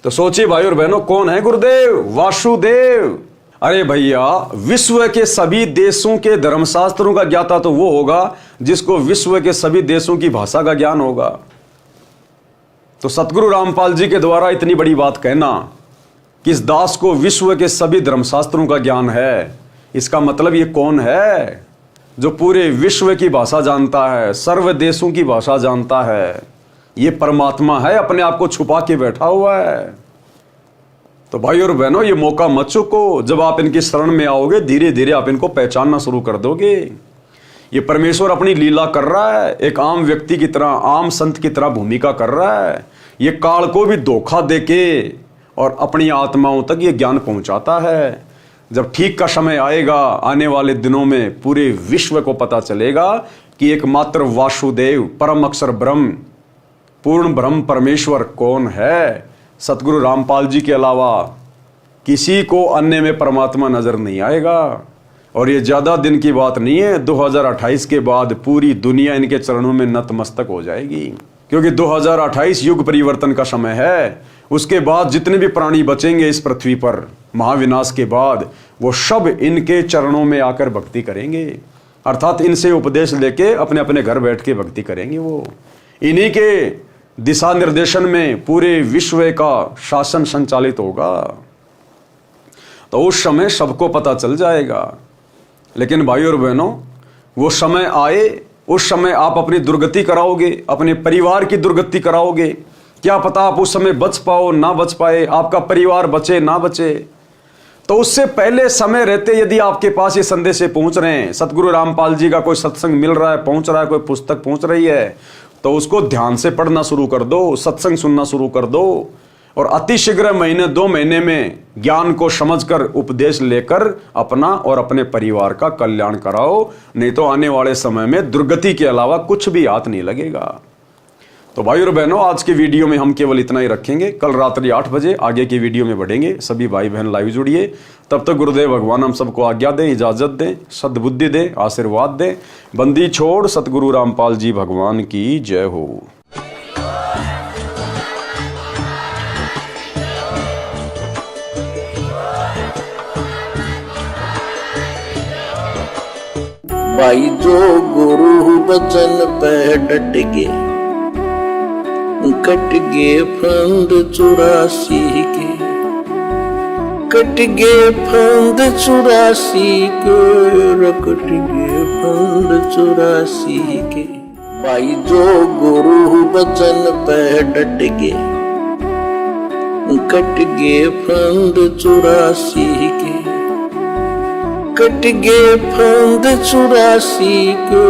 तो सोचिए भाई और बहनों, कौन है गुरुदेव? वासुदेव। अरे भैया, विश्व के सभी देशों के धर्मशास्त्रों का ज्ञाता तो वो होगा जिसको विश्व के सभी देशों की भाषा का ज्ञान होगा। तो सतगुरु रामपाल जी के द्वारा इतनी बड़ी बात कहना कि इस दास को विश्व के सभी धर्मशास्त्रों का ज्ञान है, इसका मतलब ये कौन है जो पूरे विश्व की भाषा जानता है, सर्व देशों की भाषा जानता है? ये परमात्मा है, अपने आप को छुपा के बैठा हुआ है। तो भाई और बहनों, ये मौका मत चूको। जब आप इनकी शरण में आओगे धीरे धीरे आप इनको पहचानना शुरू कर दोगे। ये परमेश्वर अपनी लीला कर रहा है, एक आम व्यक्ति की तरह, आम संत की तरह भूमिका कर रहा है। ये काल को भी धोखा देके और अपनी आत्माओं तक ये ज्ञान पहुंचाता है। जब ठीक का समय आएगा, आने वाले दिनों में पूरे विश्व को पता चलेगा कि एकमात्र वासुदेव परम अक्षर ब्रह्म पूर्ण ब्रह्म परमेश्वर कौन है। सतगुरु रामपाल जी के अलावा किसी को अन्य में परमात्मा नजर नहीं आएगा। और ये ज्यादा दिन की बात नहीं है, 2028 के बाद पूरी दुनिया इनके चरणों में नतमस्तक हो जाएगी। क्योंकि 2028 युग परिवर्तन का समय है। उसके बाद जितने भी प्राणी बचेंगे इस पृथ्वी पर महाविनाश के बाद, वो सब इनके चरणों में आकर भक्ति करेंगे। अर्थात इनसे उपदेश लेके अपने अपने घर बैठ के भक्ति करेंगे। वो इन्हीं के दिशा निर्देशन में पूरे विश्व का शासन संचालित होगा। तो उस समय सबको पता चल जाएगा। लेकिन भाई और बहनों, वो समय आए, उस समय आप अपनी दुर्गति कराओगे, अपने परिवार की दुर्गति कराओगे। क्या पता आप उस समय बच पाओ ना बच पाए, आपका परिवार बचे ना बचे। तो उससे पहले समय रहते यदि आपके पास ये संदेश पहुंच रहे हैं, सतगुरु रामपाल जी का कोई सत्संग मिल रहा है, पहुंच रहा है, कोई पुस्तक पहुंच रही है, तो उसको ध्यान से पढ़ना शुरू कर दो, सत्संग सुनना शुरू कर दो और अतिशीघ्र महीने 2 महीने में ज्ञान को समझकर उपदेश लेकर अपना और अपने परिवार का कल्याण कराओ, नहीं तो आने वाले समय में दुर्गति के अलावा कुछ भी हाथ नहीं लगेगा। तो भाई और बहनों, आज के वीडियो में हम केवल इतना ही रखेंगे। कल रात्रि 8 बजे आगे की वीडियो में बढ़ेंगे। सभी भाई बहन लाइव जुड़िए। तब तक गुरुदेव भगवान हम सबको आज्ञा दें, इजाजत दें, सद्बुद्धि दें, आशीर्वाद दें। बंदी छोड़ सतगुरु रामपाल जी भगवान की जय हो। भाई जो गुरु बचन पे डट गे, कट गे फंद 84 के, कट गे फंद 84 के, कट गे फंद 84 के। भाई जो गुरु बचन पे डट गे, कट गे फंद 84 के, कट गे फंद 84 के,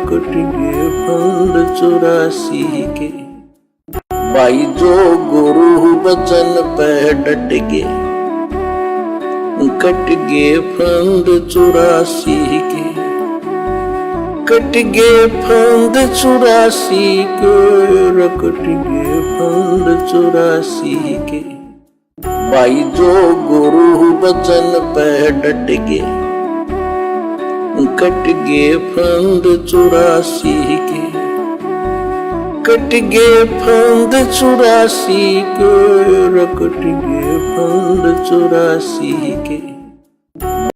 कट गे फंद 84 के। भाई जो गुरु बचन पे डट गे, कट गे फंद 84 के, कट गे फंद 84 के, कट गे फंद 84 के। भाई जो गुरु बचन पे डट गे, कट गे फंद 84 के, कट गे फंद 84 के, कट गे फंद 84 के।